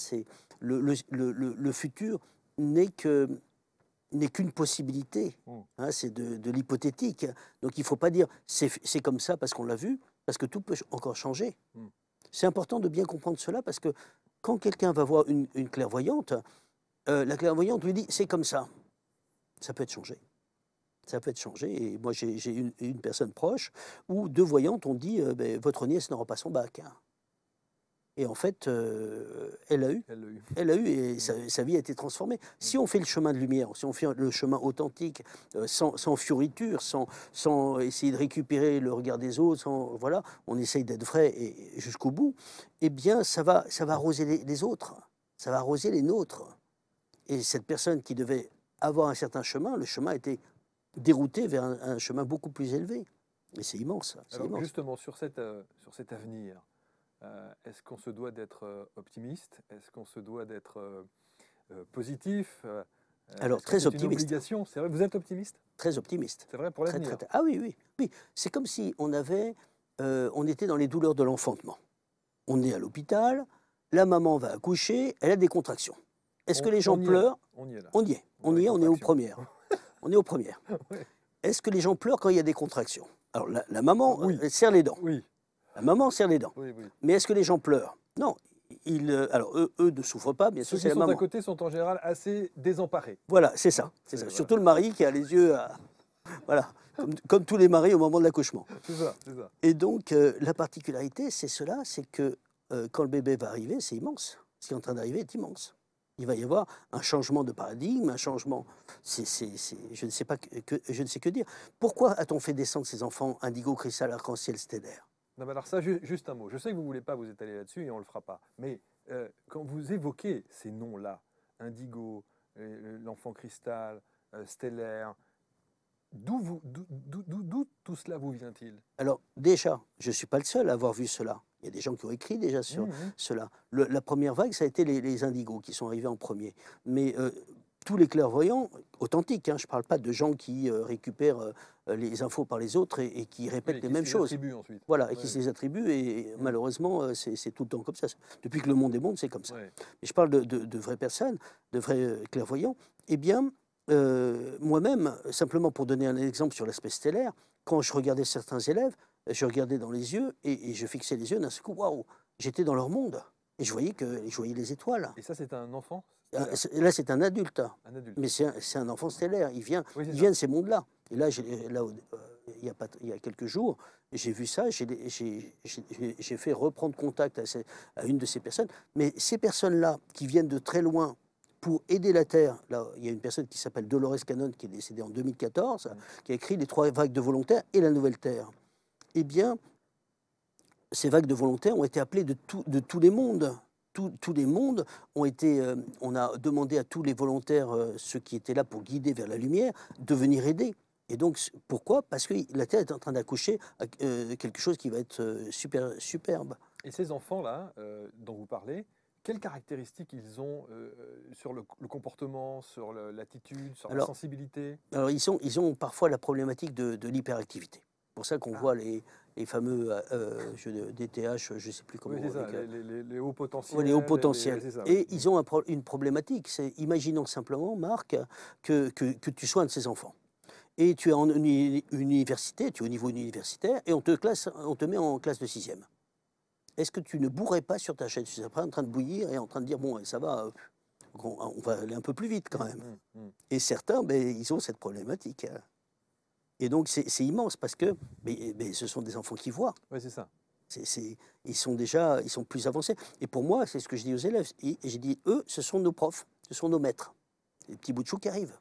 le futur n'est qu'une possibilité. Hein, c'est de l'hypothétique. Donc il ne faut pas dire c'est comme ça parce qu'on l'a vu, parce que tout peut encore changer. C'est important de bien comprendre cela parce que quand quelqu'un va voir une clairvoyante, la clairvoyante lui dit c'est comme ça. Ça peut être changé. Ça peut être changé. Et moi, j'ai une personne proche où deux voyantes ont dit votre nièce n'aura pas son bac. Hein. Et en fait, elle l'a eu. Elle l'a eu et sa vie a été transformée. Si on fait le chemin de lumière, si on fait le chemin authentique, sans fioriture, sans essayer de récupérer le regard des autres, voilà, on essaye d'être vrai et jusqu'au bout, eh bien, ça va arroser les autres. Ça va arroser les nôtres. Et cette personne qui devait avoir un certain chemin, le chemin était dérouté vers un chemin beaucoup plus élevé. Et c'est immense. Alors immense. justement, sur cet avenir, est-ce qu'on se doit d'être optimiste? Est-ce qu'on se doit d'être positif? Alors, très optimiste. C'est une obligation, c'est vrai, vous êtes optimiste? Très optimiste. C'est vrai pour l'avenir? Ah oui. C'est comme si on était dans les douleurs de l'enfantement. On est à l'hôpital, la maman va accoucher, elle a des contractions. Est-ce que les gens pleurent? On y est là. On est aux premières. On est aux premières. Ouais. Est-ce que les gens pleurent quand il y a des contractions? Alors, la maman serre les dents. Oui. La maman serre les dents. Oui. Mais est-ce que les gens pleurent? Non. Alors, eux ne souffrent pas, bien sûr, c'est la maman. Ceux qui sont à côté sont en général assez désemparés. Voilà, c'est ça. C'est ça. Voilà. Surtout le mari qui a les yeux... voilà, comme tous les maris au moment de l'accouchement. C'est ça. Et donc, la particularité, c'est cela, c'est que quand le bébé va arriver, c'est immense. Ce qui est en train d'arriver est immense. Il va y avoir un changement de paradigme, un changement. Je ne sais pas je ne sais que dire. Pourquoi a-t-on fait descendre ces enfants indigo, cristal, arc-en-ciel, stellaire? Non, mais alors ça, juste un mot. Je sais que vous ne voulez pas vous étaler là-dessus et on ne le fera pas. Mais quand vous évoquez ces noms-là, indigo, l'enfant cristal, stellaire, d'où tout cela vous vient-il? Alors déjà, je ne suis pas le seul à avoir vu cela. Il y a des gens qui ont écrit déjà sur cela. La première vague, ça a été les indigos qui sont arrivés en premier. Mais tous les clairvoyants, authentiques, hein, je ne parle pas de gens qui récupèrent les infos par les autres et qui répètent les mêmes choses. Ensuite. Voilà, et qui se les attribuent. Et malheureusement, c'est tout le temps comme ça. Depuis que le monde est monde, c'est comme ça. Mais je parle de vraies personnes, de vrais clairvoyants. Eh bien, moi-même, simplement pour donner un exemple sur l'aspect stellaire, quand je regardais certains élèves, je regardais dans les yeux et je fixais les yeux, d'un coup, waouh, j'étais dans leur monde. Et je voyais les étoiles. Et ça, c'est un enfant? Là, c'est un adulte. Mais c'est un enfant stellaire. Il vient de ces mondes-là. Et là, il y a quelques jours, j'ai vu ça, j'ai fait reprendre contact à une de ces personnes. Mais ces personnes-là, qui viennent de très loin, pour aider la Terre, là, il y a une personne qui s'appelle Dolores Cannon, qui est décédée en 2014, qui a écrit Les 3 vagues de volontaires et la Nouvelle Terre. Eh bien, ces vagues de volontaires ont été appelées de tous les mondes. Tous les mondes ont été... on a demandé à tous les volontaires, ceux qui étaient là pour guider vers la lumière, de venir aider. Et donc, pourquoi? Parce que la Terre est en train d'accoucher quelque chose qui va être superbe. Et ces enfants-là, dont vous parlez, quelles caractéristiques ils ont sur le comportement, sur l'attitude, sur la sensibilité? Alors, ils ont parfois la problématique de l'hyperactivité. C'est pour ça qu'on voit les fameux DTH, je ne sais plus comment. Oui, c'est ça, les hauts potentiels. Oui, les hauts potentiels. Et oui. ils ont une problématique. Imaginons simplement, Marc, que tu sois un de ces enfants. Et tu es en université, tu es au niveau universitaire, et on te met en classe de 6e. Est-ce que tu ne bourrais pas sur ta chaise? Tu n'es pas en train de bouillir et en train de dire, bon, ça va, on va aller un peu plus vite quand même. Et certains, ils ont cette problématique. Et donc, c'est immense parce que ce sont des enfants qui voient. Oui, c'est ça. Ils sont plus avancés. Et pour moi, c'est ce que je dis aux élèves. Et j'ai dit, eux, ce sont nos profs, ce sont nos maîtres. Les petits bouts de chou qui arrivent.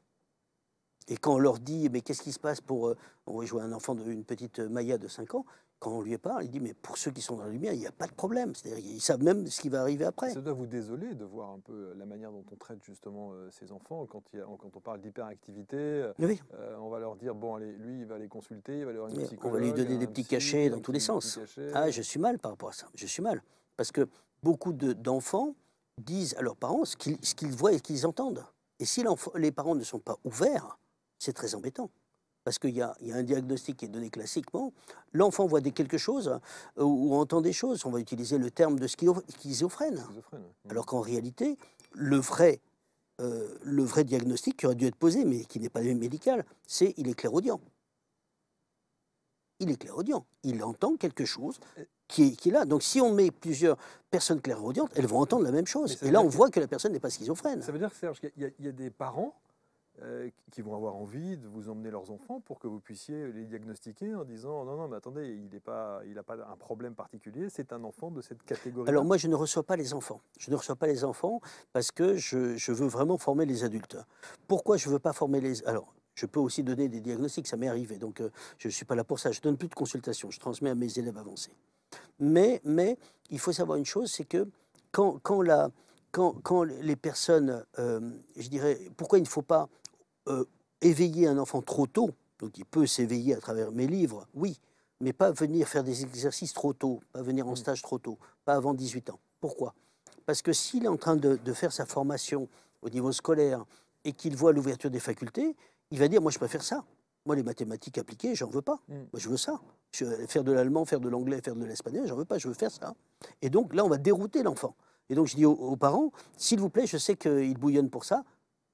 Et quand on leur dit, mais qu'est-ce qui se passe pour... on va jouer un enfant, une petite Maya de 5 ans, quand on lui parle, il dit, mais pour ceux qui sont dans la lumière, il n'y a pas de problème. C'est-à-dire ils savent même ce qui va arriver après. Ça doit vous désoler de voir un peu la manière dont on traite justement ces enfants. Quand on parle d'hyperactivité, oui. On va leur dire, bon, allez, lui, il va les consulter, il va aller voir une psychologue. On va lui donner des petits cachets dans tous les sens. Ah, je suis mal par rapport à ça. Je suis mal. Parce que beaucoup d'enfants disent à leurs parents ce qu'ils voient et ce qu'ils entendent. Et si les parents ne sont pas ouverts, c'est très embêtant. Parce qu'il y a un diagnostic qui est donné classiquement. L'enfant voit quelque chose ou entend des choses. On va utiliser le terme de schizophrène. Alors qu'en réalité, le vrai diagnostic qui aurait dû être posé, mais qui n'est pas médical, c'est il est clairaudient. Il est clairaudient. Il entend quelque chose qui est là. Donc si on met plusieurs personnes clairaudientes, elles vont entendre la même chose. Et là, on voit que la personne n'est pas schizophrène. Ça veut dire, Serge, qu'il y a des parents qui vont avoir envie de vous emmener leurs enfants pour que vous puissiez les diagnostiquer en disant non, mais attendez, il n'a pas un problème particulier, c'est un enfant de cette catégorie. Alors moi, je ne reçois pas les enfants. Je ne reçois pas les enfants parce que je veux vraiment former les adultes. Pourquoi je ne veux pas former les... Alors, je peux aussi donner des diagnostics, ça m'est arrivé, donc je ne suis pas là pour ça. Je ne donne plus de consultation, je transmets à mes élèves avancés. Mais il faut savoir une chose, c'est que quand les personnes, je dirais, pourquoi il ne faut pas éveiller un enfant trop tôt, donc il peut s'éveiller à travers mes livres, oui, mais pas venir faire des exercices trop tôt, pas venir en stage trop tôt, pas avant 18 ans. Pourquoi? Parce que s'il est en train de faire sa formation au niveau scolaire et qu'il voit l'ouverture des facultés, il va dire, moi je préfère ça. Moi les mathématiques appliquées, j'en veux pas. Moi je veux ça. Faire de l'allemand, faire de l'anglais, faire de l'espagnol, j'en veux pas, je veux faire ça. Et donc là, on va dérouter l'enfant. Et donc je dis aux parents, s'il vous plaît, je sais qu'ils bouillonnent pour ça,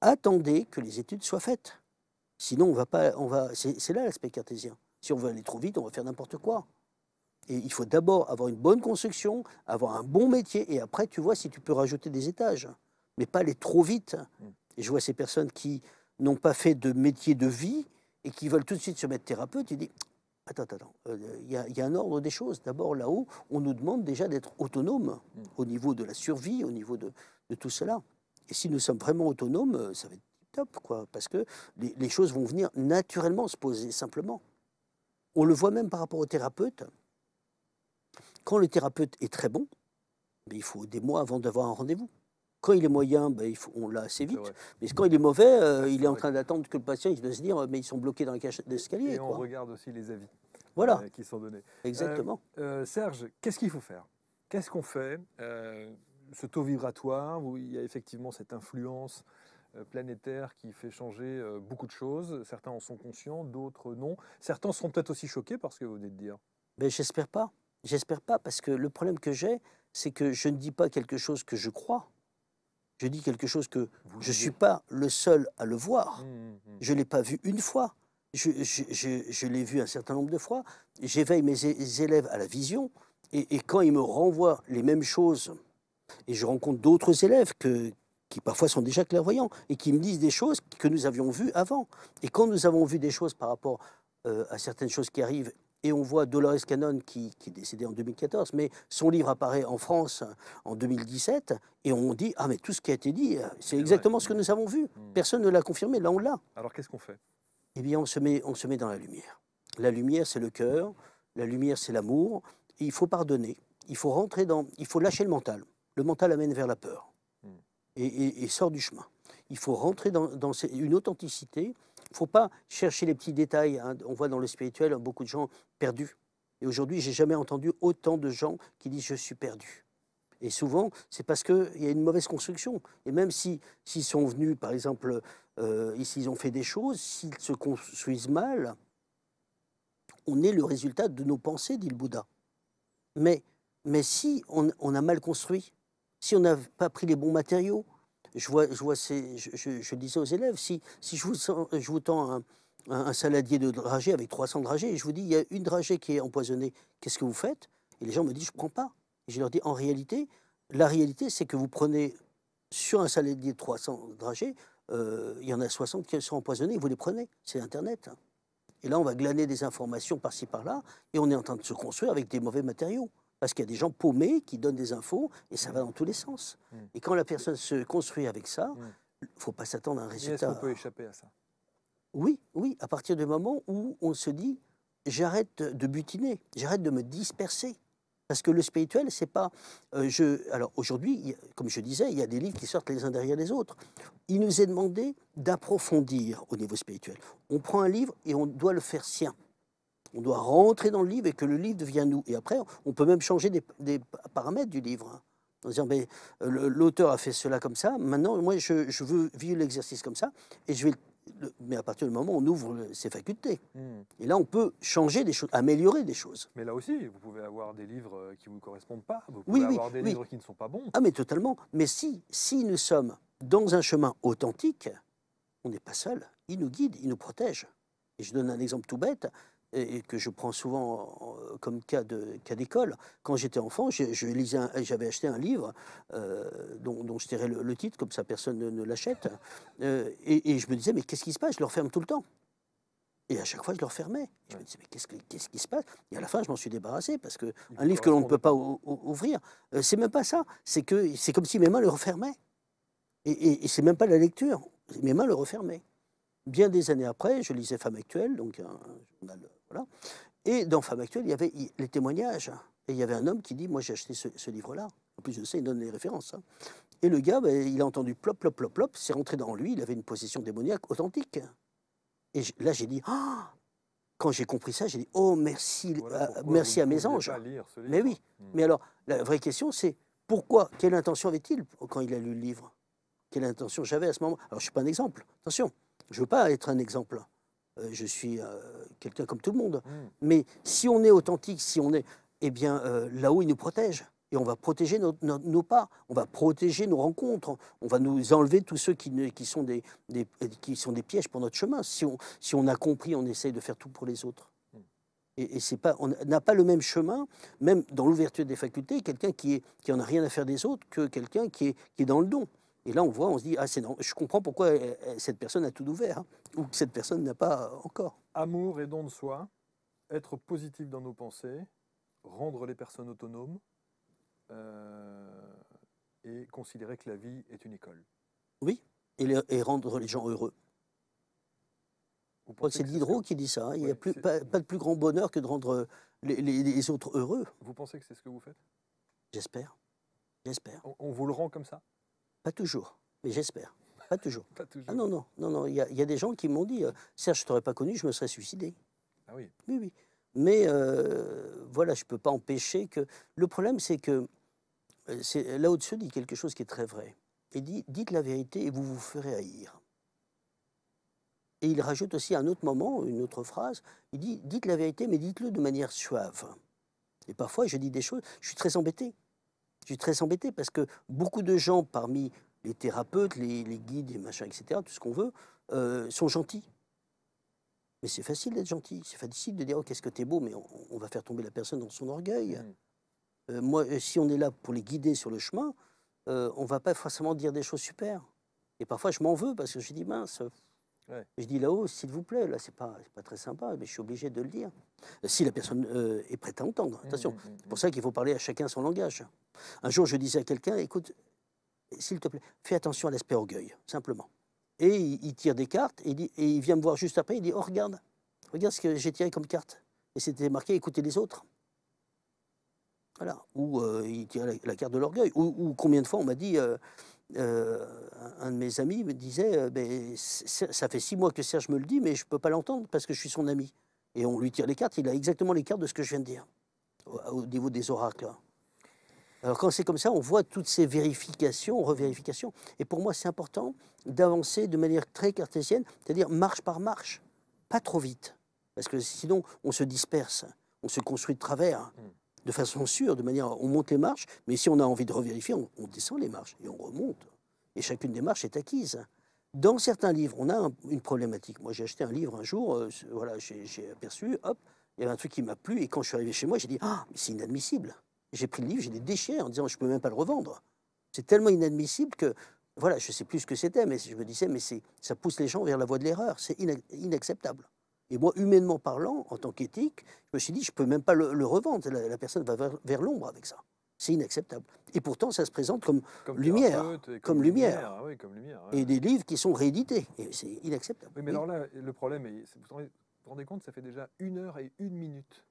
attendez que les études soient faites. Sinon, c'est là l'aspect cartésien. Si on veut aller trop vite, on va faire n'importe quoi. Et il faut d'abord avoir une bonne construction, avoir un bon métier, et après, tu vois si tu peux rajouter des étages. Mais pas aller trop vite. Et je vois ces personnes qui n'ont pas fait de métier de vie et qui veulent tout de suite se mettre thérapeute. Tu dis, attends, il y a un ordre des choses. D'abord, là-haut, on nous demande déjà d'être autonome au niveau de la survie, au niveau de tout cela. Et si nous sommes vraiment autonomes, ça va être top, quoi, parce que les choses vont venir naturellement se poser, simplement. On le voit même par rapport au thérapeute. Quand le thérapeute est très bon, il faut des mois avant d'avoir un rendez-vous. Quand il est moyen, on l'a assez vite. Mais quand il est mauvais, il est en train d'attendre que le patient il doit se dire mais ils sont bloqués dans la cage d'escalier. Et on regarde aussi les avis qui sont donnés. Exactement. Serge, qu'est-ce qu'il faut faire? Qu'est-ce qu'on fait? Ce taux vibratoire, où il y a effectivement cette influence planétaire qui fait changer beaucoup de choses. Certains en sont conscients, d'autres non. Certains seront peut-être aussi choqués par ce que vous venez de dire. Mais j'espère pas. J'espère pas, parce que le problème que j'ai, c'est que je ne dis pas quelque chose que je crois. Je dis quelque chose que je ne suis pas le seul à le voir. Je ne l'ai pas vu une fois. Je l'ai vu un certain nombre de fois. J'éveille mes élèves à la vision. Et quand ils me renvoient les mêmes choses, et je rencontre d'autres élèves qui parfois sont déjà clairvoyants et qui me disent des choses que nous avions vues avant. Et quand nous avons vu des choses par rapport à certaines choses qui arrivent et on voit Dolores Cannon qui est décédée en 2014, mais son livre apparaît en France en 2017, et on dit « Ah, mais tout ce qui a été dit, c'est exactement ce que nous avons vu. Personne ne l'a confirmé, là on l'a. » Alors qu'est-ce qu'on fait? Eh bien, on se met dans la lumière. La lumière, c'est le cœur, la lumière, c'est l'amour, et il faut pardonner, il faut rentrer dans... Il faut lâcher le mental. Le mental amène vers la peur, et sort du chemin. Il faut rentrer dans une authenticité. Il ne faut pas chercher les petits détails, hein. On voit dans le spirituel beaucoup de gens perdus. Et aujourd'hui, je n'ai jamais entendu autant de gens qui disent « je suis perdu ». Et souvent, c'est parce qu'il y a une mauvaise construction. Et même s'ils sont venus, par exemple, s'ils ont fait des choses, s'ils se construisent mal, on est le résultat de nos pensées, dit le Bouddha. Mais si on a mal construit, si on n'a pas pris les bons matériaux, je disais aux élèves, si je vous tends un saladier de dragées avec 300 dragées, et je vous dis, il y a une dragée qui est empoisonnée, qu'est-ce que vous faites? Et les gens me disent, je ne prends pas. Et je leur dis, en réalité, la réalité, c'est que vous prenez sur un saladier de 300 dragées, il y en a 60 qui sont empoisonnés, vous les prenez, c'est Internet. Et là, on va glaner des informations par-ci, par-là, et on est en train de se construire avec des mauvais matériaux. Parce qu'il y a des gens paumés qui donnent des infos, et ça va dans tous les sens. Et quand la personne se construit avec ça, il ne faut pas s'attendre à un résultat. Est-ce qu'on peut échapper à ça? Oui, à partir du moment où on se dit, j'arrête de butiner, j'arrête de me disperser. Parce que le spirituel, c'est pas... alors aujourd'hui, comme je disais, il y a des livres qui sortent les uns derrière les autres. Il nous est demandé d'approfondir au niveau spirituel. On prend un livre et on doit le faire sien. On doit rentrer dans le livre et que le livre devienne nous. Et après, on peut même changer des paramètres du livre. Hein, en disant, l'auteur a fait cela comme ça, maintenant, moi, je veux vivre l'exercice comme ça, et je vais... Mais à partir du moment où on ouvre ses facultés. Et là, on peut changer des choses, améliorer des choses. Mais là aussi, vous pouvez avoir des livres qui ne vous correspondent pas, vous pouvez avoir des livres qui ne sont pas bons. Ah, mais totalement. Mais si nous sommes dans un chemin authentique, on n'est pas seul. Il nous guide, il nous protège. Et je donne un exemple tout bête, et que je prends souvent comme cas d'école. Quand j'étais enfant, j'avais acheté un livre dont je tairais le titre, comme ça personne ne l'achète. Et je me disais, mais qu'est-ce qui se passe? Je le referme tout le temps. Et à chaque fois, je le refermais. Je me disais, mais qu'est-ce qui se passe? Et à la fin, je m'en suis débarrassé, parce qu'un livre que l'on ne peut pas ouvrir, c'est même pas ça. C'est comme si mes mains le refermaient. Et c'est même pas la lecture. Mes mains le refermaient. Bien des années après, je lisais Femme Actuelle, donc un journal, voilà. Et dans Femme Actuelle, il y avait les témoignages. Et il y avait un homme qui dit, moi j'ai acheté ce livre-là. En plus, je sais, il donne les références. Hein. Et le gars, il a entendu plop, plop, plop, plop, c'est rentré dans lui, il avait une possession démoniaque authentique. Et là, j'ai dit, quand j'ai compris ça, j'ai dit, oh, merci, merci à mes anges. Mais oui, mais alors, la vraie question, c'est pourquoi? Quelle intention avait-il quand il a lu le livre? Quelle intention j'avais à ce moment? Alors, je ne suis pas un exemple, attention. Je ne veux pas être un exemple. Je suis quelqu'un comme tout le monde. Mais si on est authentique, si on est... Eh bien, là-haut, il nous protège. Et on va protéger nos pas. On va protéger nos rencontres. On va nous enlever tous ceux qui sont des pièges pour notre chemin. Si on a compris, on essaye de faire tout pour les autres. Et c'est pas, on n'a pas le même chemin, même dans l'ouverture des facultés, quelqu'un qui en a rien à faire des autres que quelqu'un qui est dans le don. Et là, on voit, on se dit, ah, je comprends pourquoi cette personne a tout ouvert, hein, ou que cette personne n'a pas encore. Amour et don de soi, être positif dans nos pensées, rendre les personnes autonomes, et considérer que la vie est une école. Oui, et rendre les gens heureux. C'est Diderot qui dit ça, hein. Il n'y a pas de plus grand bonheur que de rendre les autres heureux. Vous pensez que c'est ce que vous faites? J'espère. On vous le rend comme ça? Pas toujours, mais j'espère. Pas toujours. Pas toujours. Ah non, il y a des gens qui m'ont dit, Serge, je ne t'aurais pas connu, je me serais suicidé. Ah oui. Oui. Mais voilà, je ne peux pas empêcher que... Le problème, c'est que là au-dessus dit quelque chose qui est très vrai. Il dit, dites la vérité et vous vous ferez haïr. Et il rajoute aussi à un autre moment, une autre phrase, il dit, dites la vérité, mais dites-le de manière suave. Et parfois, je dis des choses, je suis très embêté. Je suis très embêté parce que beaucoup de gens, parmi les thérapeutes, les guides, les machins, etc., tout ce qu'on veut, sont gentils. Mais c'est facile d'être gentil. C'est facile de dire, oh, qu'est-ce que t'es beau, mais on va faire tomber la personne dans son orgueil. Moi, si on est là pour les guider sur le chemin, on ne va pas forcément dire des choses super. Et parfois, je m'en veux parce que je dis, mince. Ouais. Je dis là-haut, s'il vous plaît, là, c'est pas très sympa, mais je suis obligé de le dire. Si la personne est prête à entendre, attention. C'est pour ça qu'il faut parler à chacun son langage. Un jour, je disais à quelqu'un, écoute, s'il te plaît, fais attention à l'aspect orgueil, simplement. Et il tire des cartes, et il vient me voir juste après, il dit, oh, regarde ce que j'ai tiré comme carte. Et c'était marqué, écoutez les autres. Voilà. Ou il tire la carte de l'orgueil. Ou combien de fois on m'a dit, un de mes amis me disait, ben, ça fait 6 mois que Serge me le dit, mais je ne peux pas l'entendre parce que je suis son ami. Et on lui tire les cartes, il a exactement les cartes de ce que je viens de dire, au niveau des oracles. Alors quand c'est comme ça, on voit toutes ces vérifications, revérifications. Et pour moi, c'est important d'avancer de manière très cartésienne, c'est-à-dire marche par marche, pas trop vite. Parce que sinon, on se disperse, on se construit de travers, de façon sûre, de manière, on monte les marches, mais si on a envie de revérifier, on descend les marches et on remonte. Et chacune des marches est acquise. Dans certains livres, on a une problématique. Moi, j'ai acheté un livre un jour, voilà, j'ai aperçu, hop, il y avait un truc qui m'a plu, et quand je suis arrivé chez moi, j'ai dit, ah, mais c'est inadmissible. J'ai pris le livre, j'ai les déchiré en disant, je ne peux même pas le revendre. C'est tellement inadmissible que, voilà, je ne sais plus ce que c'était, mais je me disais, mais ça pousse les gens vers la voie de l'erreur, c'est inacceptable. Et moi, humainement parlant, en tant qu'éthique, je me suis dit, je ne peux même pas le revendre. La personne va vers l'ombre avec ça. C'est inacceptable. Et pourtant, ça se présente comme lumière. Comme lumière. Ah oui, comme lumière. Ouais. Et des livres qui sont réédités. Et c'est inacceptable. Oui, mais alors là, le problème, vous vous rendez compte, ça fait déjà 1 heure et 1 minute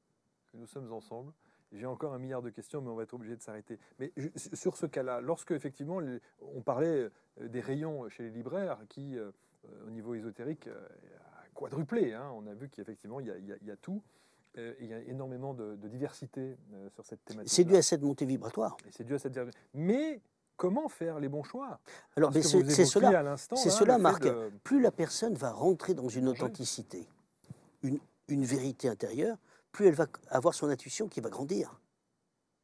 que nous sommes ensemble. J'ai encore 1 milliard de questions, mais on va être obligé de s'arrêter. Mais sur ce cas-là, lorsque effectivement on parlait des rayons chez les libraires qui, au niveau ésotérique, a quadruplé, hein, on a vu qu'effectivement il y a tout, il y a énormément de diversité sur cette thématique. C'est dû à cette montée vibratoire. Et c'est dû à cette diversité. Mais comment faire les bons choix? Alors, c'est cela, Marc. De... Plus la personne va rentrer dans une authenticité, une vérité intérieure, plus elle va avoir son intuition qui va grandir.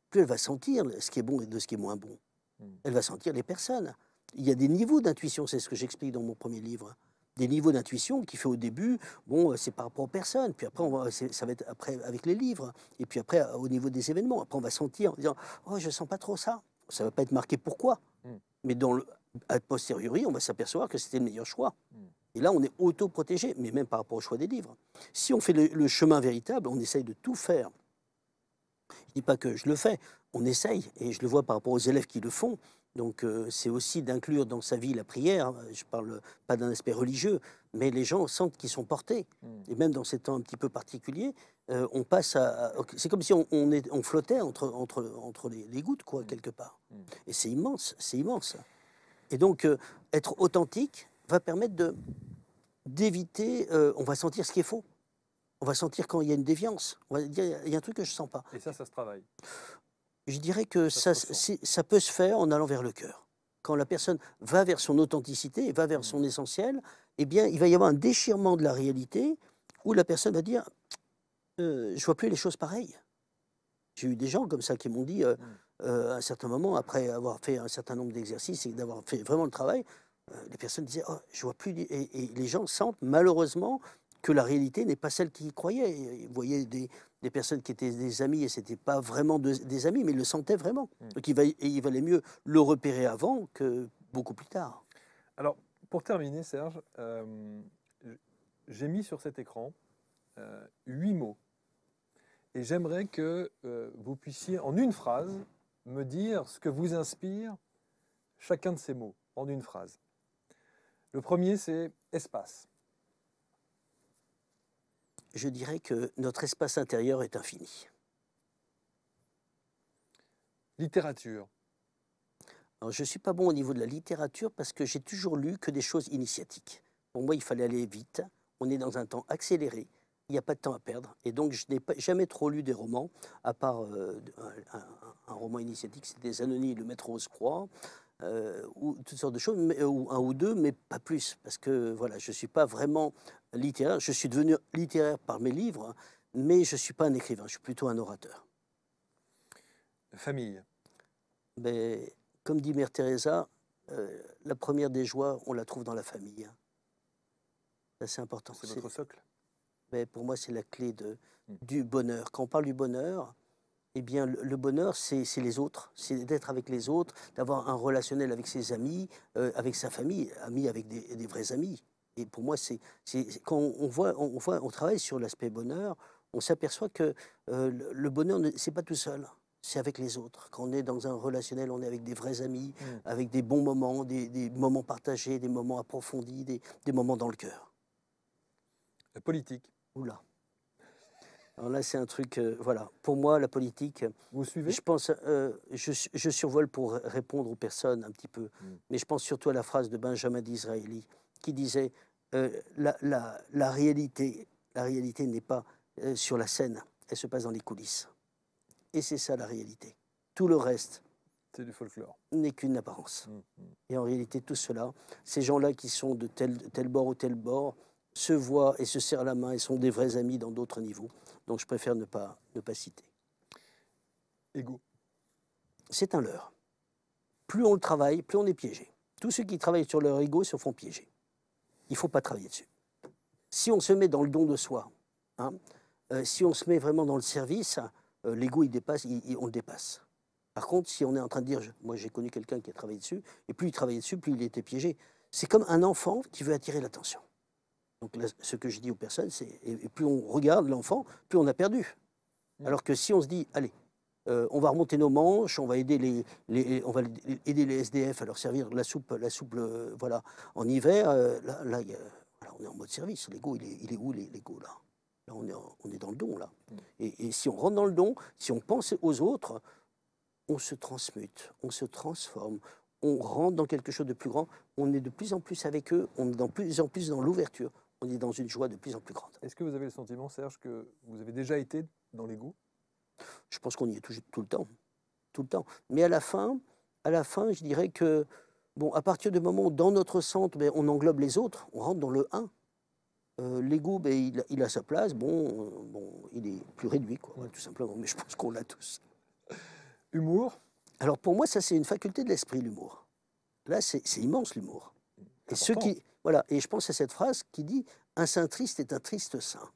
Plus elle va sentir ce qui est bon et de ce qui est moins bon. Elle va sentir les personnes. Il y a des niveaux d'intuition, c'est ce que j'explique dans mon premier livre. Des niveaux d'intuition qui fait au début, bon, c'est par rapport aux personnes, puis après, ça va être après avec les livres, et puis après, au niveau des événements. Après, on va sentir en disant, oh, je sens pas trop ça. Ça va pas être marqué pourquoi. Mais a posteriori, on va s'apercevoir que c'était le meilleur choix. Et là, on est auto-protégé, mais même par rapport au choix des livres. Si on fait le chemin véritable, on essaye de tout faire. Je ne dis pas que je le fais, on essaye, et je le vois par rapport aux élèves qui le font. Donc c'est aussi d'inclure dans sa vie la prière. Je ne parle pas d'un aspect religieux, mais les gens sentent qu'ils sont portés. Et même dans ces temps un petit peu particuliers, on passe à... C'est comme si on flottait entre les gouttes, quoi, quelque part. Et c'est immense, c'est immense. Et donc, être authentique va permettre d'éviter... on va sentir ce qui est faux. On va sentir quand il y a une déviance. On va dire, il y a un truc que je ne sens pas. Et ça se travaille. Je dirais que ça peut se faire en allant vers le cœur. Quand la personne va vers son authenticité et va vers son essentiel, eh bien, il va y avoir un déchirement de la réalité où la personne va dire je ne vois plus les choses pareilles. J'ai eu des gens comme ça qui m'ont dit, à un certain moment, après avoir fait un certain nombre d'exercices et d'avoir fait vraiment le travail, les personnes disaient oh, je vois plus. Et les gens sentent malheureusement que la réalité n'est pas celle qu'ils croyaient. Ils voyaient des personnes qui étaient des amis et ce n'étaient pas vraiment des amis, mais ils le sentaient vraiment. Donc il valait mieux le repérer avant que beaucoup plus tard. Alors, pour terminer, Serge, j'ai mis sur cet écran 8 mots. Et j'aimerais que vous puissiez, en une phrase, me dire ce que vous inspire chacun de ces mots, en une phrase. Le premier, c'est espace. Je dirais que notre espace intérieur est infini. Littérature. Alors, je ne suis pas bon au niveau de la littérature parce que j'ai toujours lu que des choses initiatiques. Pour moi, il fallait aller vite. On est dans un temps accéléré. Il n'y a pas de temps à perdre. Et donc, je n'ai jamais trop lu des romans, à part un roman initiatique, c'était des Anonymes, Le Maître Rose-Croix, ou toutes sortes de choses, ou un ou deux, mais pas plus. Parce que voilà, je ne suis pas vraiment littéraire. Je suis devenu littéraire par mes livres, mais je ne suis pas un écrivain, je suis plutôt un orateur. Famille. Mais, comme dit Mère Teresa, la première des joies, on la trouve dans la famille. C'est important. C'est votre socle. Mais pour moi, c'est la clé du bonheur. Quand on parle du bonheur, eh bien, le bonheur, c'est les autres. C'est d'être avec les autres, d'avoir un relationnel avec ses amis, avec sa famille, amis avec des vrais amis. Et pour moi, quand on travaille sur l'aspect bonheur, on s'aperçoit que le bonheur, c'est pas tout seul. C'est avec les autres. Quand on est dans un relationnel, on est avec des vrais amis, avec des bons moments, des moments partagés, des moments approfondis, des moments dans le cœur. La politique. Oula. Alors là, c'est un truc, voilà. Pour moi, la politique, Vous suivez? je pense, je survole pour répondre aux personnes un petit peu, mais je pense surtout à la phrase de Benjamin Disraeli qui disait la réalité n'est pas sur la scène, elle se passe dans les coulisses. Et c'est ça la réalité. Tout le reste c'est du folklore. N'est qu'une apparence. Et en réalité, tout cela, ces gens-là qui sont de tel bord ou tel bord, se voient et se serrent la main et sont des vrais amis dans d'autres niveaux. Donc je préfère ne pas citer. Ego. C'est un leurre. Plus on le travaille, plus on est piégé. Tous ceux qui travaillent sur leur ego se font piéger. Il ne faut pas travailler dessus. Si on se met dans le don de soi, hein, si on se met vraiment dans le service, l'ego, on le dépasse. Par contre, si on est en train de dire, moi j'ai connu quelqu'un qui a travaillé dessus, et plus il travaillait dessus, plus il était piégé. C'est comme un enfant qui veut attirer l'attention. Donc là, ce que je dis aux personnes, c'est, et plus on regarde l'enfant, plus on a perdu. Alors que si on se dit, allez, on va remonter nos manches, on va aider on va aider les SDF à leur servir la soupe voilà, en hiver, là voilà, on est en mode service. L'ego, il est où l'ego là? Là, on est dans le don là. Et si on rentre dans le don, si on pense aux autres, on se transmute, on se transforme, on rentre dans quelque chose de plus grand, on est de plus en plus avec eux, on est de plus en plus dans l'ouverture, on est dans une joie de plus en plus grande. Est-ce que vous avez le sentiment, Serge, que vous avez déjà été dans l'ego? Je pense qu'on y est tout le temps, tout le temps. Mais à la fin, je dirais que, bon, à partir du moment où dans notre centre, ben, on englobe les autres, on rentre dans le 1. L'ego, ben, il a sa place, bon, il est plus réduit, quoi, tout simplement, mais je pense qu'on l'a tous. Humour? Alors pour moi, ça c'est une faculté de l'esprit, l'humour. Là, c'est immense l'humour. Et voilà, et je pense à cette phrase qui dit « Un saint triste est un triste saint ».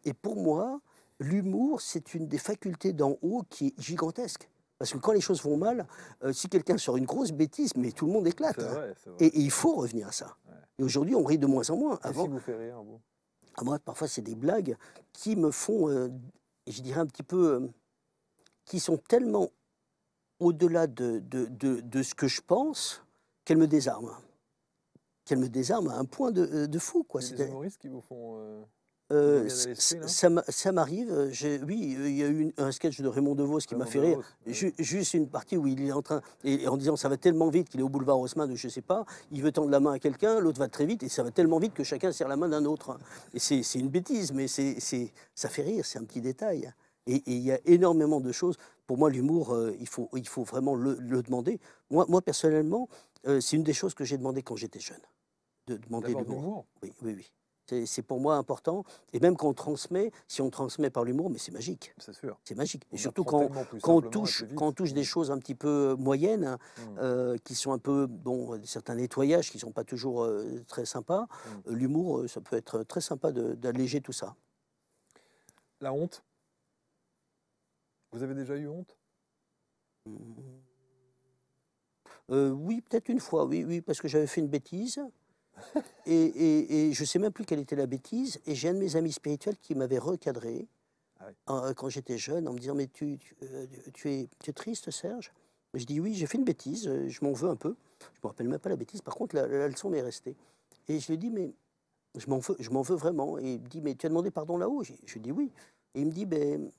Et pour moi, l'humour, c'est une des facultés d'en haut qui est gigantesque. Parce que quand les choses vont mal, si quelqu'un sort une grosse bêtise, mais tout le monde éclate. C'est vrai, c'est vrai. Et il faut revenir à ça. Ouais. Et aujourd'hui, on rit de moins en moins. Qu'est-ce qui vous fait rire, vous? Moi, parfois, c'est des blagues qui me font, je dirais un petit peu, qui sont tellement au-delà de ce que je pense, qu'elles me désarment. Qu'elles me désarment à un point de fou, quoi. C'est des humoristes qui vous font... ça m'arrive. Oui, il y a eu un sketch de Raymond DeVos qui m'a fait rire. Oui. Juste une partie où il est en train, et en disant ça va tellement vite qu'il est au boulevard Haussmann, je sais pas, il veut tendre la main à quelqu'un, l'autre va très vite, et ça va tellement vite que chacun serre la main d'un autre. Et c'est une bêtise, mais ça fait rire, c'est un petit détail. Et il y a énormément de choses. Pour moi, l'humour, il faut vraiment le demander. Moi personnellement, c'est une des choses que j'ai demandé quand j'étais jeune, de demander l'humour. Oui, oui, oui. C'est pour moi important. Et même quand on transmet, si on transmet par l'humour, mais c'est magique. C'est sûr. C'est magique. Et surtout quand on touche des choses un petit peu moyennes, qui sont un peu, bon, certains nettoyages qui ne sont pas toujours très sympas, l'humour, ça peut être très sympa d'alléger tout ça. La honte? Vous avez déjà eu honte? Oui, peut-être une fois, oui, parce que j'avais fait une bêtise. Et je ne sais même plus quelle était la bêtise. Et j'ai un de mes amis spirituels qui m'avait recadré quand j'étais jeune en me disant « Mais tu es triste, Serge ?» Je dis « Oui, j'ai fait une bêtise, je m'en veux un peu. » Je ne me rappelle même pas la bêtise, par contre, la leçon m'est restée. Et je lui dis « Mais je m'en veux vraiment. » Et il me dit « Mais tu as demandé pardon là-haut ?» Je lui dis « Oui. » Et il me dit ben,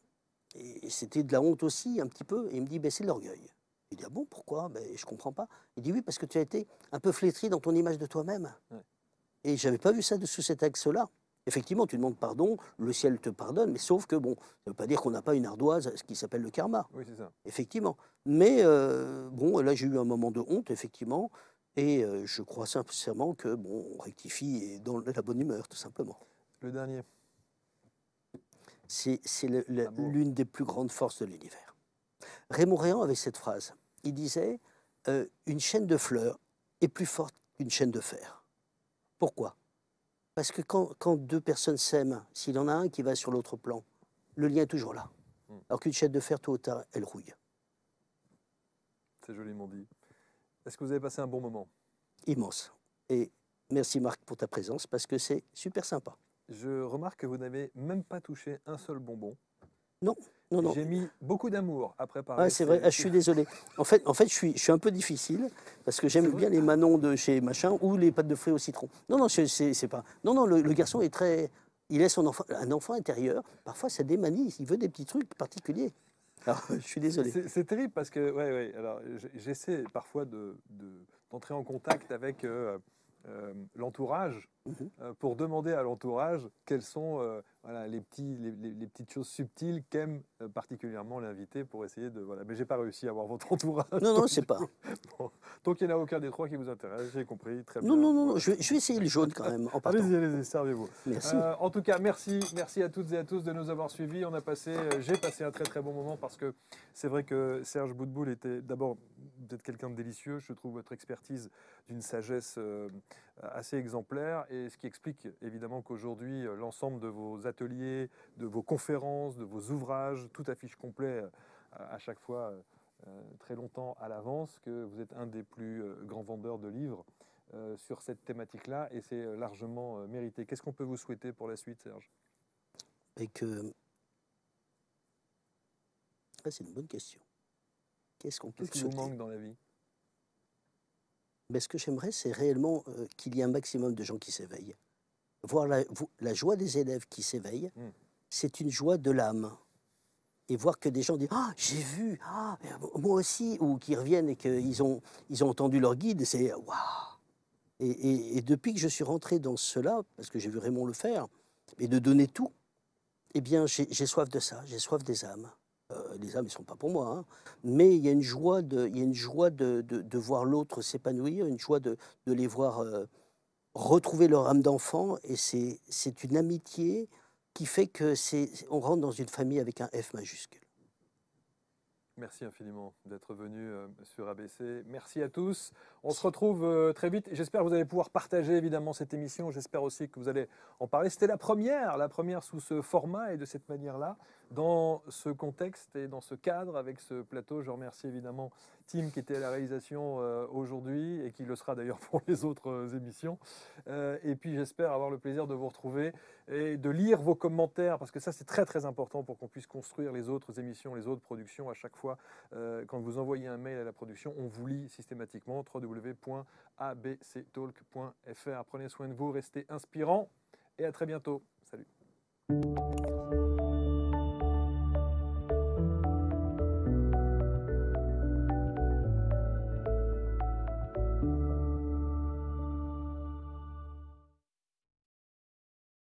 et c'était de la honte aussi, un petit peu. Et il me dit ben, « C'est de l'orgueil. » Il dit « Ah bon, pourquoi ?» Ben, je ne comprends pas. Il dit « Oui, parce que tu as été un peu flétri dans ton image de toi-même. » Et je n'avais pas vu ça sous cet axe-là. Effectivement, tu demandes pardon, le ciel te pardonne, mais sauf que, bon, ça ne veut pas dire qu'on n'a pas une ardoise, ce qui s'appelle le karma. Oui, c'est ça. Effectivement. Mais, bon, là, j'ai eu un moment de honte, effectivement, et je crois sincèrement que, bon, on rectifie et dans la bonne humeur, tout simplement. Le dernier. C'est l'une des plus grandes forces de l'univers. Raymond Réan avait cette phrase. Il disait une chaîne de fleurs est plus forte qu'une chaîne de fer. Pourquoi? Parce que quand deux personnes s'aiment, s'il y en a un qui va sur l'autre plan, le lien est toujours là. Alors qu'une chaîne de fer, tôt ou tard, elle rouille. C'est joliment dit. Est-ce que vous avez passé un bon moment? Immense. Et Merci Marc pour ta présence parce que c'est super sympa. Je remarque que vous n'avez même pas touché un seul bonbon. Non, non, non. J'ai mis beaucoup d'amour à préparer Ah, c'est vrai, je suis désolé. En fait, je suis un peu difficile parce que j'aime bien les manons de chez machin ou les pâtes de fruits au citron. Non, non, c'est pas. Non, non, le garçon est très. Il est un enfant intérieur. Parfois, ça démanie. Il veut des petits trucs particuliers. Alors, je suis désolé. C'est terrible parce que, alors j'essaie parfois d'entrer en contact avec l'entourage Mhm. pour demander à l'entourage quelles sont voilà, les petites choses subtiles qu'aime particulièrement l'invité pour essayer de. Voilà. Mais j'ai pas réussi à avoir votre entourage. Non, non, c'est pas. Bon. Donc il n'y en a aucun des trois qui vous intéresse, j'ai compris, très Non, bien. non, non, Voilà. je vais essayer le jaune quand même en partant. Allez-y, allez-y, servez-vous. Merci. En tout cas, merci à toutes et à tous de nous avoir suivis. J'ai passé un très très bon moment parce que c'est vrai que Serge Boutboul était d'abord peut-être quelqu'un de délicieux. Je trouve votre expertise d'une sagesse assez exemplaire et ce qui explique évidemment qu'aujourd'hui l'ensemble de vos ateliers, de vos conférences, de vos ouvrages, tout affiche complet à chaque fois très longtemps à l'avance, que vous êtes un des plus grands vendeurs de livres sur cette thématique-là et c'est largement mérité. Qu'est-ce qu'on peut vous souhaiter pour la suite, Serge? Et que. Ah, c'est une bonne question. Qu'est-ce qu'on peut Qu'est-ce qui vous souhaiter? manque dans la vie? Mais ce que j'aimerais, c'est réellement qu'il y ait un maximum de gens qui s'éveillent. Voir la joie des élèves qui s'éveillent, c'est une joie de l'âme. Et voir que des gens disent ah, j'ai vu, ah, moi aussi, ou qui reviennent et qu'ils ont entendu leur guide, c'est waouh. Et depuis que je suis rentré dans cela, parce que j'ai vu Raymond le faire, et de donner tout, eh bien, j'ai soif de ça, j'ai soif des âmes. Les âmes, ils ne sont pas pour moi, hein, mais il y a une joie de voir l'autre s'épanouir, une joie de les voir retrouver leur âme d'enfant, et c'est une amitié qui fait que on rentre dans une famille avec un F majuscule. Merci infiniment d'être venu sur ABC. Merci à tous. On se retrouve très vite. J'espère que vous allez pouvoir partager évidemment cette émission. J'espère aussi que vous allez en parler. C'était la première sous ce format et de cette manière-là, dans ce contexte et dans ce cadre, avec ce plateau. Je remercie évidemment Tim qui était à la réalisation aujourd'hui et qui le sera d'ailleurs pour les autres émissions. Et puis j'espère avoir le plaisir de vous retrouver et de lire vos commentaires parce que ça c'est très très important pour qu'on puisse construire les autres émissions, les autres productions à chaque fois. Quand vous envoyez un mail à la production, on vous lit systématiquement www.abctalk.fr. Prenez soin de vous, restez inspirants et à très bientôt. Salut.